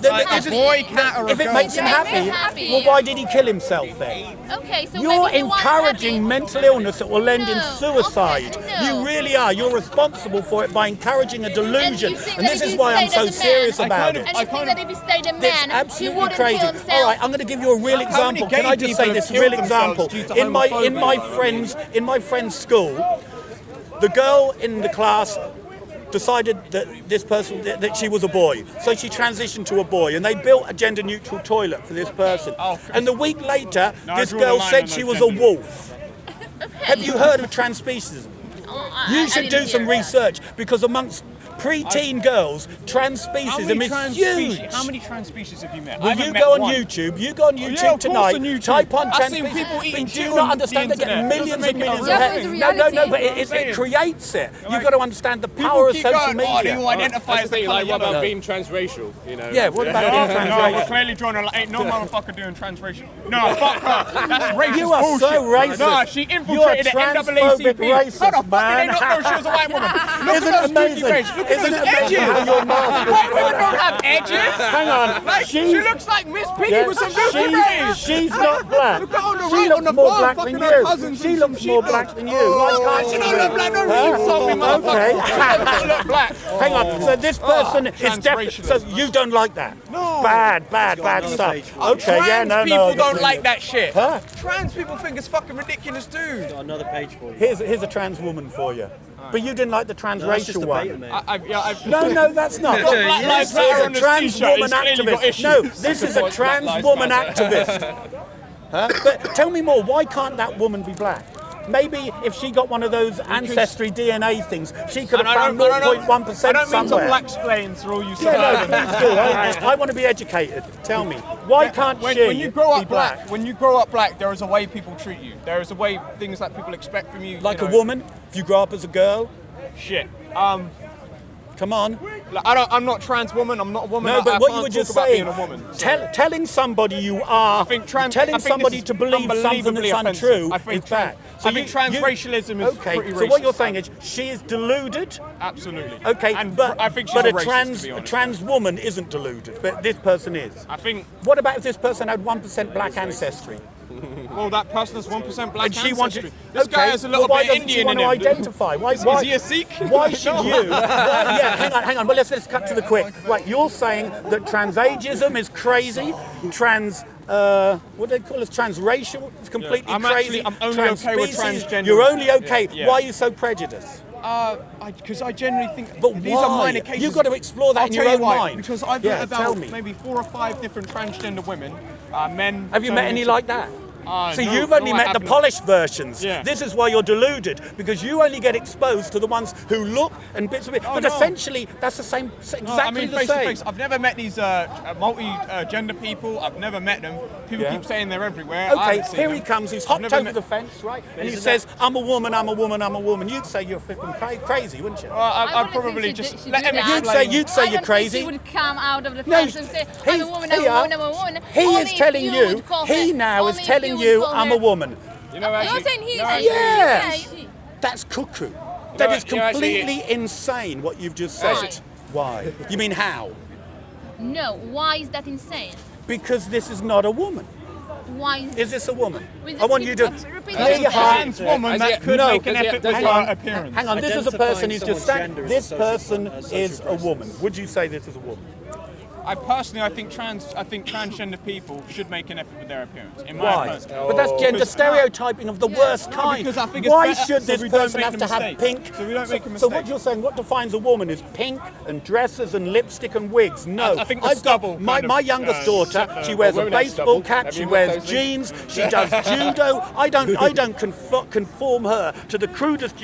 boy cat or a if it girl makes him cat? happy, Happy. well, why did he kill himself then? Okay, so You're maybe he wants encouraging happy. mental illness that will end in No. suicide. Okay, no. You really are. You're responsible for it by encouraging a delusion. you think And that this if is he why I'm stayed so as a serious man- about kind it. of- And you think that if he stayed a That's man, he absolutely wouldn't crazy. kill himself? All right, I'm going to give you a real many example. gay Can I just people say have this killed real themselves example? due to In my friend's school, the girl in the class decided that this person that she was a boy, so she transitioned to a boy, and they built a gender-neutral toilet for this person. And the week later, No, I this draw the girl line said on she those was a gender- wolf. Have you heard of transspeciesism? You should do some research because amongst preteen girls, transspeciesism is huge. How many trans species have you met? I Well, haven't you met go on one. YouTube. You go on yeah, YouTube of course tonight. on YouTube. Type on I've seen transspeciesism. people eating But do you shit not on understand? the They get internet. millions Doesn't and make it millions of alright. Yeah, hits. but it's No, reality. but I'm it saying. creates it. You've Like, got to understand the People power of keep social going, oh, media. they will identify That's as the the thing, colour like, what yellow. about being transracial? You know? Yeah, what about being No, we're transracial? clearly drawing a line. Ain't no motherfucker doing transracial. No, fuck her. That's racist You are bullshit. so racist. No, she infiltrated the You're a NAACP. transphobic How the racist, fuck man. did they not know she was a white woman? Look Isn't at it those amazing? Look at Isn't those it amazing how edges. your mask is White women don't have edges. Hang on. Like, she looks like Miss Piggy Yeah, with some good braids. she's not black. Look at her on the She right, looks on the more farm, black than fucking her you. cousins She and looks some more sheep black dogs. than you. Why can't She you? don't look black. No, you insult me, motherfucker. Okay. She look black. Hang on. So this person is definitely. So transracialism. you don't like that? No. Bad stuff. Okay. Yeah. Trans No. people don't like that shit. Huh? Trans people think it's fucking ridiculous, dude. Another page for you. Here's a trans woman for you. But you didn't like the transracial one. I've No, that's not. Got Black Lives This Matter is a on this trans t-shirt, woman it's clearly got activist. No, issues. this is a trans woman activist. Huh? But tell me more. Why can't that woman be black? Maybe if she got one of those ancestry DNA things, she could have found 0.1% I don't mean to somewhere. black explain through you. Yeah, no, please do. I want to be educated. Tell me, why can't when she you grow be up black, when you grow up black, there is a way people treat you. There is a way things that people expect from you. Like you a know. woman, if you grow up as a girl, Shit. come on. Like, I'm not trans woman. I'm not a woman. No, I but what can't you were just talk about saying, being a woman. So. telling somebody you are, telling this somebody is to believe something unbelievably that's offensive. untrue I think is bad. I think transracialism is okay. pretty So what you're racist. saying is she is deluded. Absolutely. Okay, and but I think she's but a a racist, to be a honest. trans woman isn't deluded, but this person is. I think What about if this person had 1% black ancestry? Well, that person has 1% black And she ancestry. wanted. This guy has a little why bit doesn't Indian she want in to him. identify? Why? Is he a Sikh? Why should you? Yeah, hang on. But let's cut to the quick. Right, you're saying that transageism is crazy. What do they call it? Transracial. It's completely crazy. I'm only okay with Transspecies. transgender. You're only okay. Yeah. Why are you so prejudiced? Because I generally think But these why? are minor cases. You've got to explore that I'll in tell your you own why. mind. Because I've Yeah, met tell about me. maybe 4 or 5 different transgender women, men. Have you met any like that? See, no, you've only no, I met the haven't. polished versions. Yeah. This is why you're deluded, because you only get exposed to the ones who look and bits of it. Oh, but no. essentially, that's the same, exactly No, I mean, the face same. to face. I've never met these multi-gender people. I've never met them. People Yeah. keep saying they're everywhere. I Okay, haven't seen here them. he comes. He's I've hopped never over met- the fence, right? And he says, "I'm a woman. I'm a woman. I'm a woman." You'd say you're flipping crazy, wouldn't you? I'd wouldn't probably think just she'd let do him that. explain. You'd say I you're don't crazy. think she would come out of the No, fence and say, I'm a woman, I'm a here. woman, I'm a woman. He Only is if telling you. would call He her- now is only if telling would you, call "I'm her- a woman." You know, You're actually, saying he's Yes. he. That's cuckoo. That is you know, actually- completely insane what you've just said. Why? You mean how? No, why is that insane? Because this is not a woman. Why Is this a woman? With I want this- you to repeat clear your that. heart. Trans woman Has that he- could No, make an does he- effort does with he- her appearance. Hang on, this is a person who's just saying, Identifying this someone's person gender is a is social a woman. Would you say this is a woman? I think transgender people should make an effort with their appearance. In my Why? personal. But that's gender Because- stereotyping of the worst No, kind. because I think it's Why better should so this we don't person make have the to have mistake. pink? So we don't make a So mistake. what you're saying, what defines a woman is pink and dresses and lipstick and wigs. No, I think the I've got stubble my kind of, youngest daughter. She wears a women have baseball stubble. cap. Have She you met wears those things? jeans. She does judo. I don't conform her to the crudest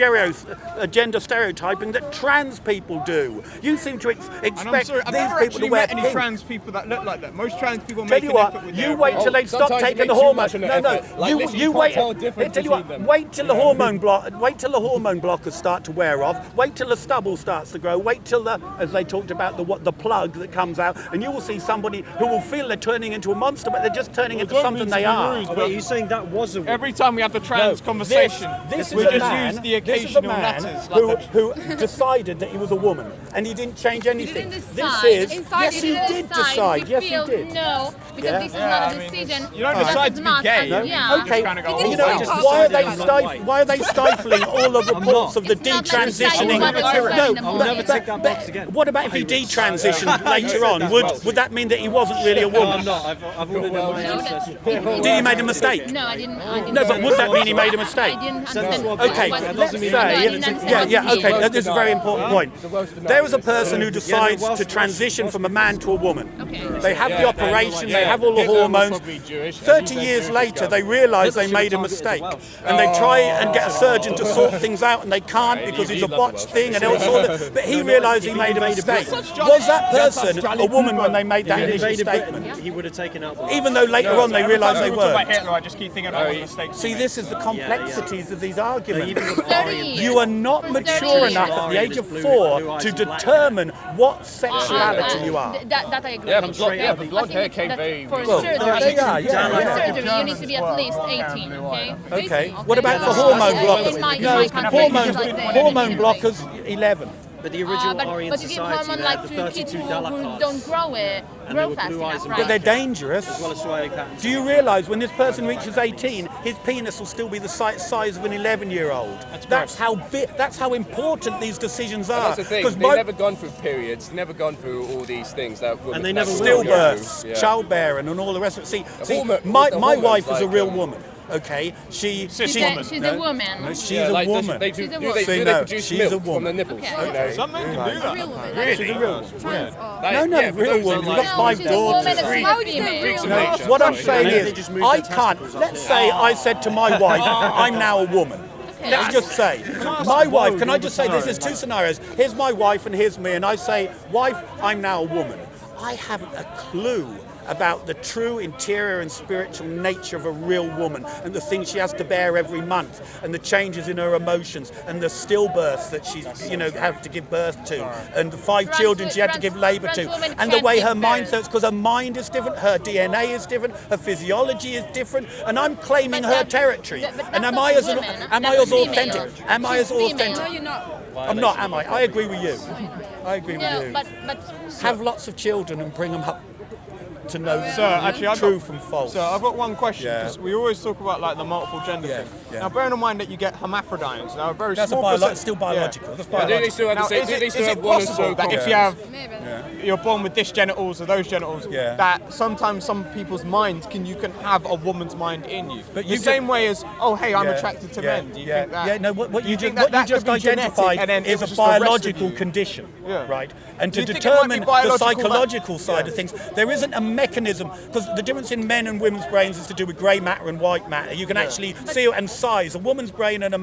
gender stereotyping that trans people do. You seem to And I'm expect sorry, I've these never people actually to wear met any pink. trans people that look like that. Most trans people Tell make you an what, effort with you their wait appearance. till they stop sometimes you taking make the too hormones. much of an No, effort. Like, literally, you you wait. can't tell the difference Tell you what, between them. wait till the wait till the hormone blockers start to wear off. Wait till the stubble starts to grow. Wait till as they talked about the plug that comes out, and you will see somebody who will feel they're turning into a monster, but they're just turning into something they are. Oh, wait, you're saying that was a woman? Every time we have the trans conversation, This we is a just man, use the this is a occasional man letters. Like who decided that he was a woman, and he didn't change anything. Didn't This decide. is Inside yes, he you didn't did decide. decide. He Yes, you feels did. no, because Yeah. this is Yeah, not I a mean, decision. you don't that decide is to be not- gay. No? Yeah. Okay. kinda go, You "Oh, know, wow." just why are they decided I'm white. why are they stifling all the reports of the It's not detransitioning? like deciding No, whether I'll it's never a take that box again. What about if he detransitioned later on? Would that mean that he wasn't really a No, I'm woman? not. I've already done my ancestry. Did he make a mistake? No, I didn't. No, but would that mean he made a mistake? I didn't Sense understand. swap. Okay, what- that let's doesn't mean No, I that. say, didn't understand yeah, what he okay, meant. this is a very important point. There is a person who decides whilst- to transition from a man to a woman. Okay. They have the operation, they have all the Hitler was hormones. probably Jewish, and 30 he's years Jewish later, guy. they realise they Hitler made a should've mistake. targeted the And they try and get a surgeon to sort things out, and they can't because it's a botched thing, and all sort of, but he realised he made a mistake. Was that person a woman when they made that If he initial invaded statement? Britain, he would have taken out the Even though later on they every time realised they people talk about weren't. Hitler, I just keep thinking about what mistakes. See, this is the complexities of these arguments. even the 30 years. You are not mature 30 enough years. at the age of Blue 4 eyes to and black determine what sexuality you are. That I agree. Yeah, with. but blonde hair I think came that very for recently. surgery, yeah. for surgery, you need to be at least 18. Okay. Okay. What about for hormone blockers? In my No, country, hormone it's like that. hormone blockers 11. But the original Aryan but you give society, hormone they like had the to kids 32 who Delacards. don't grow they grow were fast blue eyes enough, and right? But they're dangerous. as well as somatic patterns. Do you realise when this person reaches 18, his penis will still be the size of an 11-year-old? That's how big. That's how important these decisions are. That's the thing. They've never gone through periods, never gone through all these things that women And they never that will. women go Stillbirths, through. Yeah. childbearing, and all the rest of it. See, hormone- my the my hormones wife is a like, real woman. Okay, she's She's a woman. No, she's Yeah, a like, does- woman. They do, She's a do woman. they, See, do no, they produce she's milk a woman. from the nipples? Okay. You know? Some men can do that. Real woman. Really? She's a real woman. Trans Like, No, no, yeah, but real those are woman. like- We've got 5 she's a woman daughters. that's How is female. it Freaks of real? nature. What I'm Sorry. saying Maybe they is, just moved I their can't. testicles up Let's here. say I said to my wife, I'm now a woman. Let's just say, my wife, can I just say this? There's 2 scenarios. Here's my wife and here's me, and I say, wife, I'm now a woman. I haven't a clue about the true interior and spiritual nature of a real woman and the things she has to bear every month and the changes in her emotions and the stillbirths that she's, have to give birth to and the 5 children she had to give labour to and the way her mind thinks, because her mind is different, her DNA is different, her physiology is different, and I'm claiming her territory. And am I as authentic? Am I as No, authentic? you're not. I'm not, am I? I agree with you. I agree with No, you. but Have lots of children and bring them up. to know I've true got, from false. So I've got one question, Yeah. because we always talk about like the multiple gender Yeah, thing. yeah. Now, bearing in mind that you get hermaphrodites, now a very That's small still biological. That's But do biological. they still have Now, the same? is Do it, they is still it have one or possible so that if chromosomes? you're born with this genitals or those genitals, Yeah. that sometimes some people's minds you can have a woman's mind in you? But The you same way as, oh, hey, I'm Yeah, attracted to yeah, men. Do you yeah, think that? Yeah, no, what do you think just, what you that just could be genetic, identified and then it is was a just the rest of biological you? condition, Yeah. right? And Do to you think it might be determine the biological psychological side of things, there isn't a mechanism, because the difference in men and women's brains is to do with grey matter and white matter. You can actually see it, and size. A woman's brain and a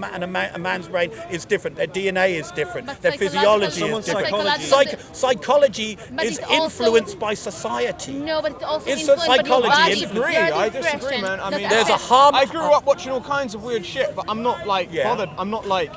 man's brain is different. Their DNA is different. But Their physiology is Someone's different. psychology. Psychology But is it also- influenced by society. No, but it also It's influences psychology. your I body, disagree. your I disagree, depression. man. I Does mean, it There's a affect- harm. I grew up watching all kinds of weird shit, but I'm not like Yeah. bothered. I'm not like,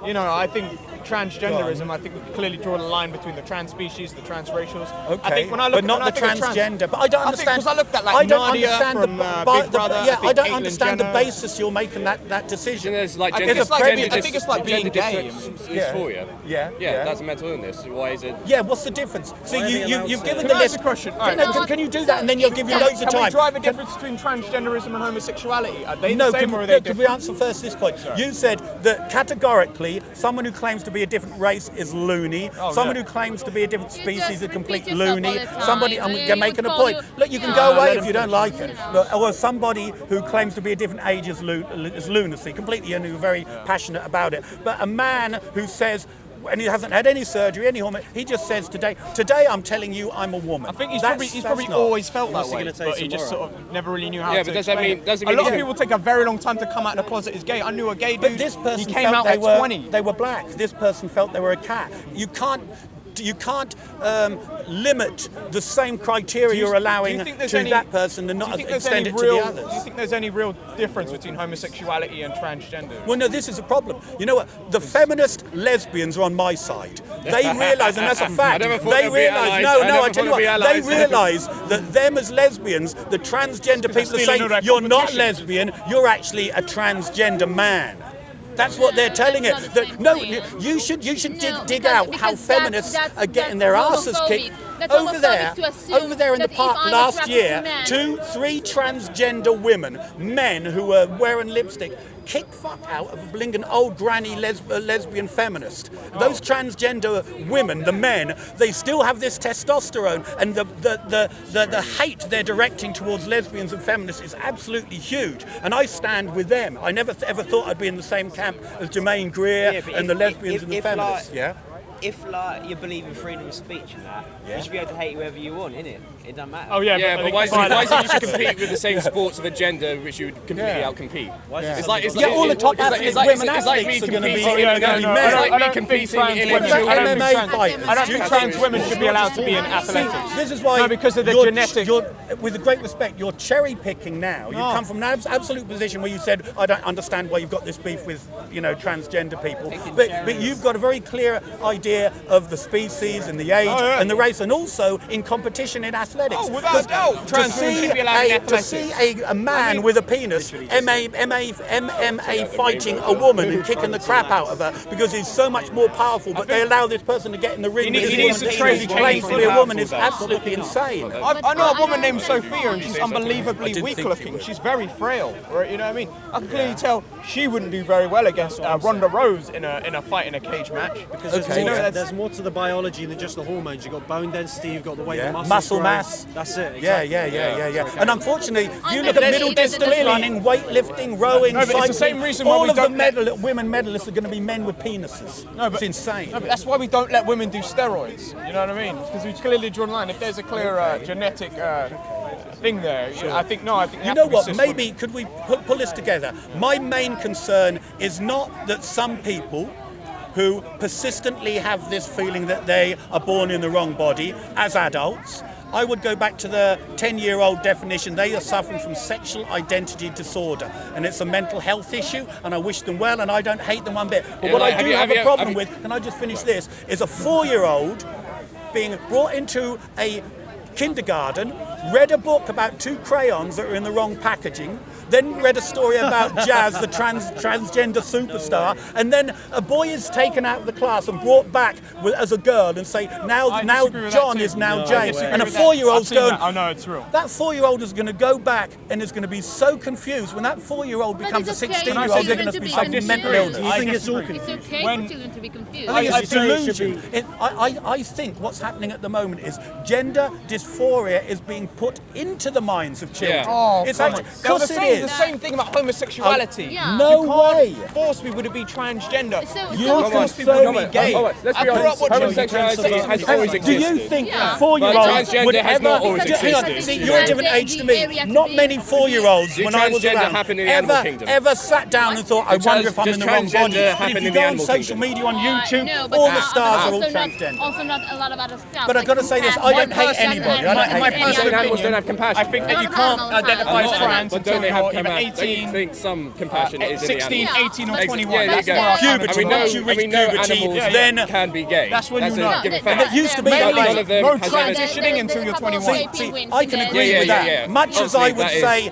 I think transgenderism, I think we clearly draw the line between the trans species, the transracials. Okay, I think when I look but not when I the think of transgender. But I don't understand. Because I looked at like I don't Nadia understand from the, Big Brother. yeah, I don't Caitlyn understand the Jenner. basis you're making that decision. There's like I gender, think it's like gender being- I think it's like being gender gay. dysphoria. Yeah. That's a mental illness. Why is it? Yeah, what's the difference? So Why are they allowed you've to? given Can the I list. ask a question? All right. Can you do that, and then you'll give you loads of Can we time. drive a difference between transgenderism and homosexuality? Are they No, the same or are they could we different? answer first this point? You said that categorically, someone who claims to be a different race is loony. Oh, Someone yeah. who claims to be a different You species just is complete repeat yourself loony. all the time. Somebody, I'm You making a would point. call Look, you can yeah. go away let if him you don't finish. like it. Look, or somebody who claims to be a different age is lunacy, completely, and who's very passionate about it. But a man who says, and he hasn't had any surgery, any hormone, he just says today I'm telling you I'm a woman. I think he's That's probably not- always felt that What's he way, gonna say but he just tomorrow? sort of never really knew how Yeah, to but does that explain mean- it. does it A mean lot of you- people take a very long time to come out of the closet as gay. I knew a gay dude. But this person he came felt out they at were 20. they were black. This person felt they were a cat. You can't limit the same criteria you're allowing to that person and not extend it to the others. Do you think there's any real difference between homosexuality and transgender? Well, no, this is a problem. You know what? The feminist lesbians are on my side. They realise, and that's a fact. never thought They they'd be realise. allies. No, I I never tell you thought they'd what. be They allies. realise that them as lesbians, the transgender people are stealing saying all their you're not competition. lesbian. You're actually a transgender man. That's what they're telling it. That's not the same No, thing. you should No, dig because- out how because feminists that's are getting their asses homophobic. kicked. That's Over homophobic there, to assume in the that if park I'm last attracted year, to men- 3 transgender men who were wearing lipstick kicked fuck out of a blinking old granny lesbian feminist. Those transgender women, the men, they still have this testosterone, and the hate they're directing towards lesbians and feminists is absolutely huge. And I stand with them. I never ever thought I'd be in the same camp as Jermaine Greer but and the lesbians and the feminists. If you believe in freedom of speech and that, you should be able to hate whoever you want, innit? It doesn't matter. Oh yeah, Yeah, I but think why it's is it you should compete with the same sports of a gender which you would completely outcompete? It's like All the top athletes, women it's like me athletes are going to be competing. no, men. no, It's I like don't me think competing trans in women- a I don't think MMA trans- fighters. I don't think trans women should be allowed to be in athletics. This is why, No, because of the you're- genetic- with great respect, you're cherry picking now. You've come from an absolute position where you said, I don't understand why you've got this beef with, transgender people. But you've got a very clear idea of the species and the age and the race, and also in competition in athletics. Oh, without a doubt, trans women should be allowed in to athletics. see a man with a penis MMA fighting a woman and kicking the crap out of her because he's so much more powerful, but they allow this person to get in the ring He because needs to train he claims to be a powerful, woman is though. absolutely insane. I know a woman named Sophia, and she's unbelievably didn't weak think looking. she She's very frail, right? You know what I mean? I can clearly tell she wouldn't do very well against Ronda Rose in a fight in a cage match. Because there's more to the biology than just the hormones. You've got bone density, you've got the way the muscle grow. mass. That's it. Yeah. Exactly. And unfortunately, if you I look know, at but middle it- there's distance clearly- running, weightlifting, rowing, No, but it's cycling, the same reason why all we of the don't let- women medalists are going to be men with penises. No, but, it's insane. No, but that's why we don't let women do steroids. You know what I mean? Because we clearly draw a line. If there's a clear genetic thing there, I think you know what? Maybe could we pull this together? My main concern is not that some people who persistently have this feeling that they are born in the wrong body as adults. I would go back to the 10-year-old definition. They are suffering from sexual identity disorder, and it's a mental health issue, and I wish them well, and I don't hate them one bit. But what I do have a problem with, can I just finish this, is a 4-year-old being brought into a kindergarten read a book about 2 crayons that are in the wrong packaging, then read a story about Jazz, the transgender superstar, and then a boy is taken out of the class and brought back as a girl and say, now John is now James. And a 4-year-old's going, oh no, it's real. That 4-year-old is going to go back and is going to be so confused. When that 4-year-old becomes a 16-year-old, they're going to be some mental illness. I think it's all It's okay for children to be confused. I think it's a delusion. I think what's happening at the moment is gender dysphoria is being put into the minds of children. Yeah. Oh, it's come actually, on. They were because it saying is. the same thing about homosexuality. Yeah. No You way. can't force people to be transgender. So- You so- can't force so- people to be gay. Let's I be grew up honest. watching Homosexuality has always Do existed. you think Yeah. a 4-year-old But transgender would has ever... not always Hang on, existed. see, you're a different age to me. Not many 4-year-olds Did when I was transgender around happen in the animal kingdom? ever sat down and thought, I wonder if I'm in the wrong body. transgender But happen if you in go the on animal social kingdom? media, on YouTube, No, but all the stars are all also not- transgender. Also not a lot of other stuff. But I've got to say this, I don't hate anybody. I don't hate my anybody. personal Saying animals opinion, don't have compassion. I think that you can't identify as trans But until don't they have you're either compassion? Don't you 18, think some compassion is in the 16, animals? 18 or Yeah. 21. Yeah, there you That's go. where I kind of Puberty, And we know, once you and reach we know puberty, animals then can be gay. That's when you know. a given But fact. it used to be None like- of them no has transitioning until you're 21. See, I can agree with that. Much as I would say,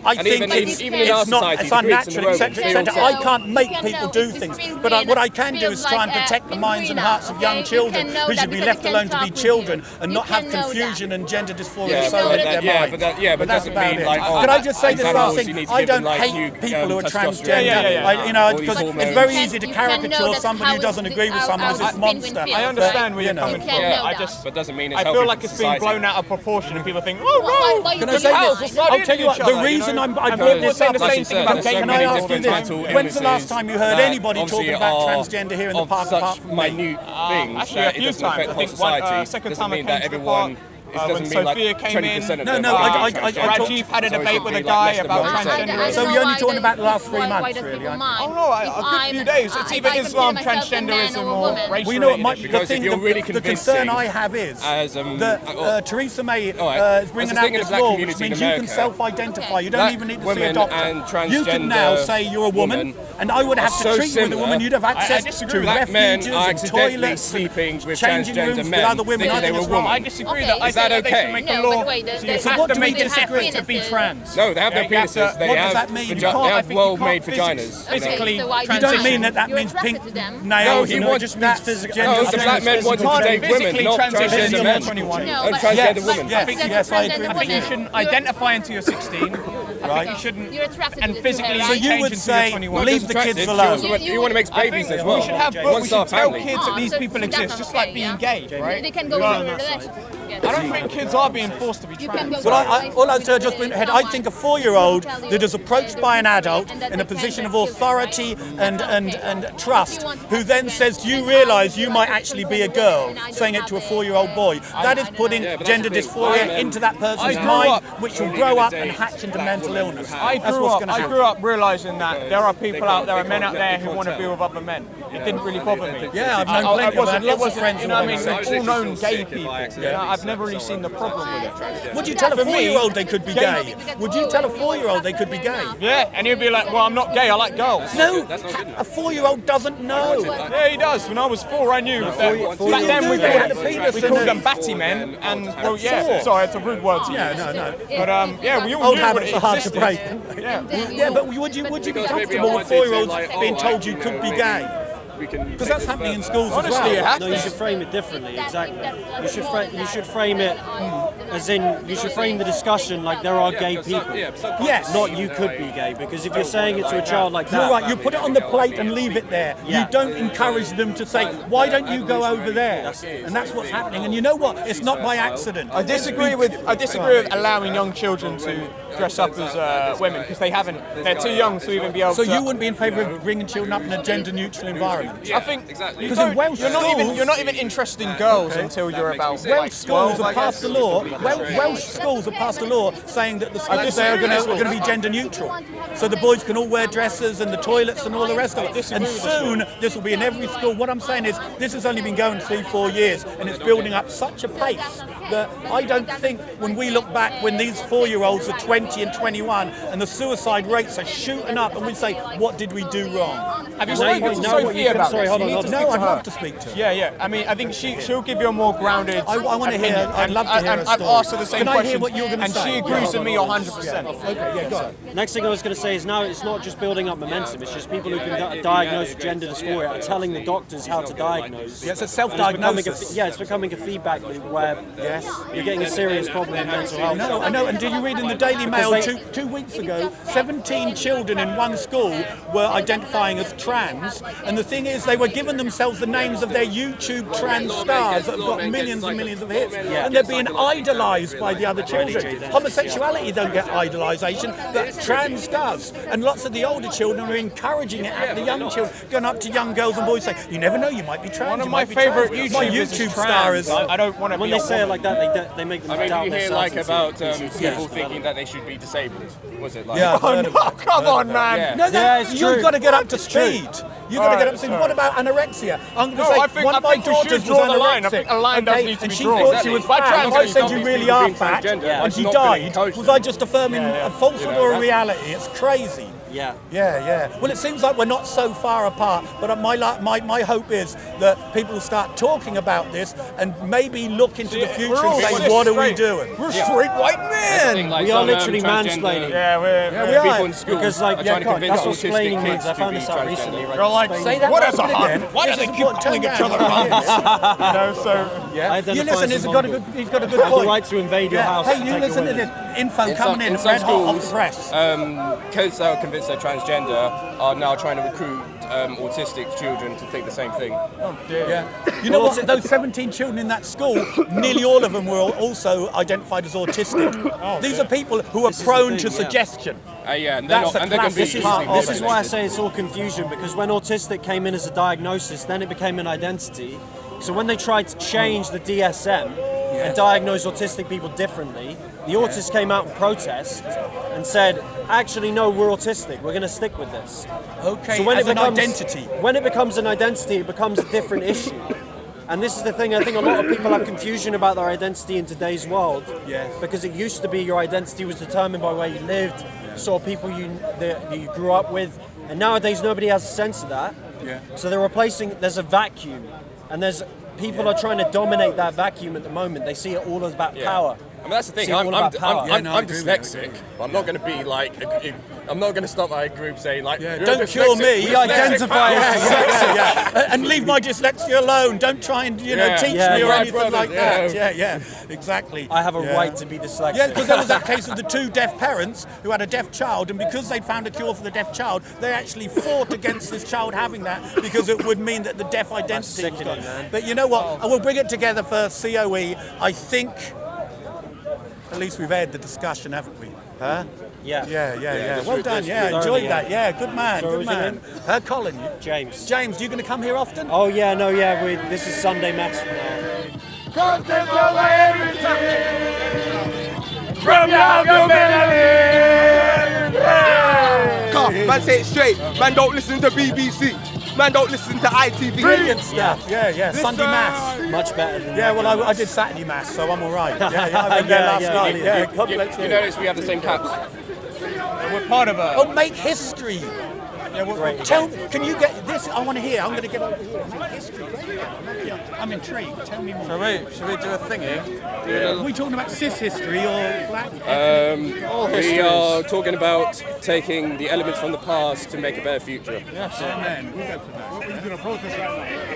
I And think even in our it's not, society, it's the Greeks and unnatural, the etc., Romans, etc. I can't make people do things, but what I can do is try and protect the minds and hearts of young children who should be left alone to be children and not have confusion and gender dysphoria so in their minds. but that's doesn't about mean it. like, oh, Can I just say this last animals, you thing? need to I give them, don't like, hate new, people who are testosterone. transgender. Yeah. Because All these it's very hormones. easy to You can know caricature that somebody who how doesn't agree with our- someone as our this penguin monster. feels. I understand where you're you know. coming You from. can know I that. just, But doesn't mean it's I healthy feel like for it's being society. blown out of proportion and people think, Why- oh, why no. Can I you say decide? this? Well, I'll tell you what, the reason I brought this up, the same thing about gay can I men. ask you this? When's the last time you heard anybody talking about transgender here in the park apart Such from me? minute things Actually, a that it few doesn't times. affect I the whole think one, society. second Doesn't time I mean came that to the everyone. park, It doesn't when mean like Sophia came 20% of in, them No, are I transgender. Rajiv had a So it debate should with be a like guy less than about 1%. transgenderism. So you're only talking about the last 3 months, really, aren't you? Oh no, a good few days. It's either Islam, transgenderism, or race Well, you know what, related the Because thing, if you're really the concern convincing I have is as, that Theresa May right. is bringing As a out thing in the this black law, which community in means you can America, self-identify. You don't black even need to see a women doctor. and You can now transgender say you're a woman, women and I would have are to so treat you with a similar. woman. You'd have access disagree to with Black men refuges are and accidentally toilets, sleeping with changing transgender rooms with men, other women. thinking I they think were it's wrong. I women. disagree. Okay, That I is that think they okay? should make No, a but law. wait, So you so have what to do we make it disagree? happen to be trans. No, they have no Yeah, you have penises. to- They what does have that mean? You they can't- I have think you well-made can't vaginas. physically so why You don't mean that You're means pink attracted to them. nails? he and wants- just means physical. No, the black men wanted to date women, physically not transition transgender to men. 21. No, And but- transgender Yes, women. yes, I agree. I think you shouldn't identify until you're 16. I think you shouldn't. You're attracted And to physically her, So right? you change would until you're say, 21. leave the kids alone. You want to make I babies think as well. we should have He books. wants We to start should tell family. kids that these so people that's exist, just like okay, being yeah. gay, right? They can go into a relationship. I don't think kids are being forced to be You can trans. go Well, to a all I'd say, just relationship bring with ahead, I think a someone 4-year-old who tell that is you approached the by an reason adult and that in a they can position of have children, authority right? and trust, who then says, do you realise you might actually be a girl, saying it to a 4-year-old boy, that is putting Yeah, but that's gender the thing. dysphoria into that person's I grew mind, up- which will grow up and hatch into mental illness. I That's grew what's up. going to I happen. grew up realizing that there are people out there, men out there who want to be with other men. It didn't really bother me. Yeah, I've known plenty of them. Lots of friends You who know what I are mean? homosexual. All known gay people. I've never really seen the problem with it. Would you tell a For me, 4-year-old they could be gay? Would you tell a 4-year-old they could be gay? Yeah, and he'd be like, "Well, I'm not gay. I like girls." No, a 4-year-old doesn't know. Yeah, he does. When I was 4, I knew. Back then, we called them batty men, and well, yeah. Sorry, it's a rude word to use. Yeah, no. But yeah, we all Old knew habits it are hard to existed. break. Yeah. Yeah, but would you be comfortable with 4-year-olds being told you could be gay? Because that's happening in schools as Honestly, it well. has No, you should frame it differently. Exactly. You should frame it as in you should frame the discussion like there are gay people. Yes. Not you could be gay, because if you're saying it to a child like that, You're right, you put it on the plate and leave it there. Yeah. You don't encourage them to say, why don't you go over there? And that's what's happening. And you know what? It's not by accident. I disagree with allowing young children to dress up as women because they're too young to even be able So to. you wouldn't be in favour of bringing children up in a gender-neutral environment? I think exactly. Because in Welsh you're schools, not even interested in girls until you're about Welsh schools 12, have I passed guess. a law. Welsh schools have passed a law saying that the schools there are going to be gender neutral, so the boys can all wear dresses and the toilets and all the rest of it. And soon this will be in every school. What I'm saying is this has only been going 3-4 years, and it's building up such a pace that I don't think when we look back when these 4-year-olds are 20 20 and 21, and the suicide rates are shooting up, and we say, what did we do wrong? Have you spoken to Sophia about this? You need to No, speak to I'd her. love to speak to her. Yeah. I mean, I think she'll give you a more grounded. I want to hear. I'd love to hear her I've story. asked her the same Can I question, hear what you're going to and say? she agrees with me 100%. Okay, yeah, go on. Next thing I was going to say is now it's not just building up momentum, it's just people who can diagnose gender dysphoria are telling the doctors how to diagnose. Yeah, it's a And self-diagnosis. it's becoming a feedback loop where you're getting a serious problem in mental health. No, I know. And did you read in the Daily Mail 2 weeks ago, 17 children in one school were identifying as trans, and the thing is they were giving themselves the names of their YouTube trans stars that have got millions and millions of hits, and they're being idolised by the other children. Homosexuality don't get idolisation, but trans does. And lots of the older children are encouraging it at the young children, going up to young girls and boys saying, you never know, you might be trans. One of you my might be favourite trans." My YouTubers YouTube is star trans. is. I don't want to When be they say it like that, they make them I mean, doubt you their hear self. about people thinking that they should be disabled. Was it like? Yeah. Oh, no, come on, man. Yeah. No, Yeah, it's you've true. got to get up to speed. You've got to get up to speed. Alright, What about anorexia? I'm going to No, say I think- one I of my think we should daughters was draw the line. I anorexic. think a line does okay, need to and be she drawn. thought she was By fat. trans If I means said don't you these really people are being fat transgender. and It's she not gonna died, encourage was them. I just affirming a falsehood or a reality? It's crazy. Yeah. Yeah. Well, it seems like we're not so far apart, but my hope is that people will start talking about this and maybe look into the future and say, what are we doing? We're straight white men. We are literally mansplaining. Yeah, we are. People in school Because like are trying to convince that's what autistic splaining kids means. I to found be this out transgender. recently. Right? You're like, Say that what word is a again. hug? Why do This they is keep important. calling Turn each other down. hugs? You know, so Yeah. I identify You listen, as he's a got a mongol. good point. I have the right to invade your house. Hey, and you take listen your to women. this info coming in some red hot off schools, the press. kids that are convinced they're transgender are now trying to recruit autistic children to think the same thing. Yeah. You know what? Those 17 children in that school, nearly all of them were also identified as autistic. These are people who are prone to suggestion. Yeah, and That's they're a going to be classic part of This it. is why I say it's all confusion, because when autistic came in as a diagnosis, then it became an identity. So when they tried to change the DSM and diagnose autistic people differently, the autists came out in protest and said, actually, no, we're autistic. We're going to stick with this. Okay, So when as it an becomes, identity. When it becomes an identity, it becomes a different issue. And this is the thing, I think a lot of people have confusion about their identity in today's world. Yes. Because it used to be your identity was determined by where you lived, sort of people that you grew up with. And nowadays nobody has a sense of that. Yeah. So they're replacing, there's a vacuum. And people are trying to dominate that vacuum at the moment. They see it all as about power. I mean, that's the thing. See, all about power. I'm Yeah, no, I agree with you, dyslexic. But I'm not going to be like. I'm not going to stop my group saying like. Yeah, "You're don't kill dyslexic." me. We identify as yeah. And leave my dyslexia alone. Don't try and teach me or anything brother, like that. Yeah, exactly. I have a right to be dyslexic. Yeah, because there was that case of the two deaf parents who had a deaf child, and because they'd found a cure for the deaf child, they actually fought against this child having that because it would mean that the deaf identity was gone. man. But you know what? I will bring it together for COE. I think at least we've had the discussion, haven't we? Huh? Yeah. Yeah. Well done. good. Yeah, Thoroughly, enjoyed yeah. that. Yeah, good man. So Good was your man. name? Colin. James. James, you going to come here often? Oh yeah, no, yeah. This is Sunday Mass now. Come take over everything from your humanity. Come, man, say it straight. Man, don't listen to BBC. Man, don't listen to ITV. Brilliant stuff. Yeah. Sunday Mass. Much better than Yeah, that. well, I did Saturday Mass, so I'm all right. Yeah, I went there last night. Yeah, God bless You you. notice we have the same caps. we're part of a. Oh, make history. Yeah, Can you get this? I want to hear. I'm going to get over here. Make history. I'm intrigued. Tell me more. Should we do a thingy? Are we talking about cis history or black? We are talking about taking the elements from the past to make a better future. Yes, amen. We'll go for that. We're going to protest right now.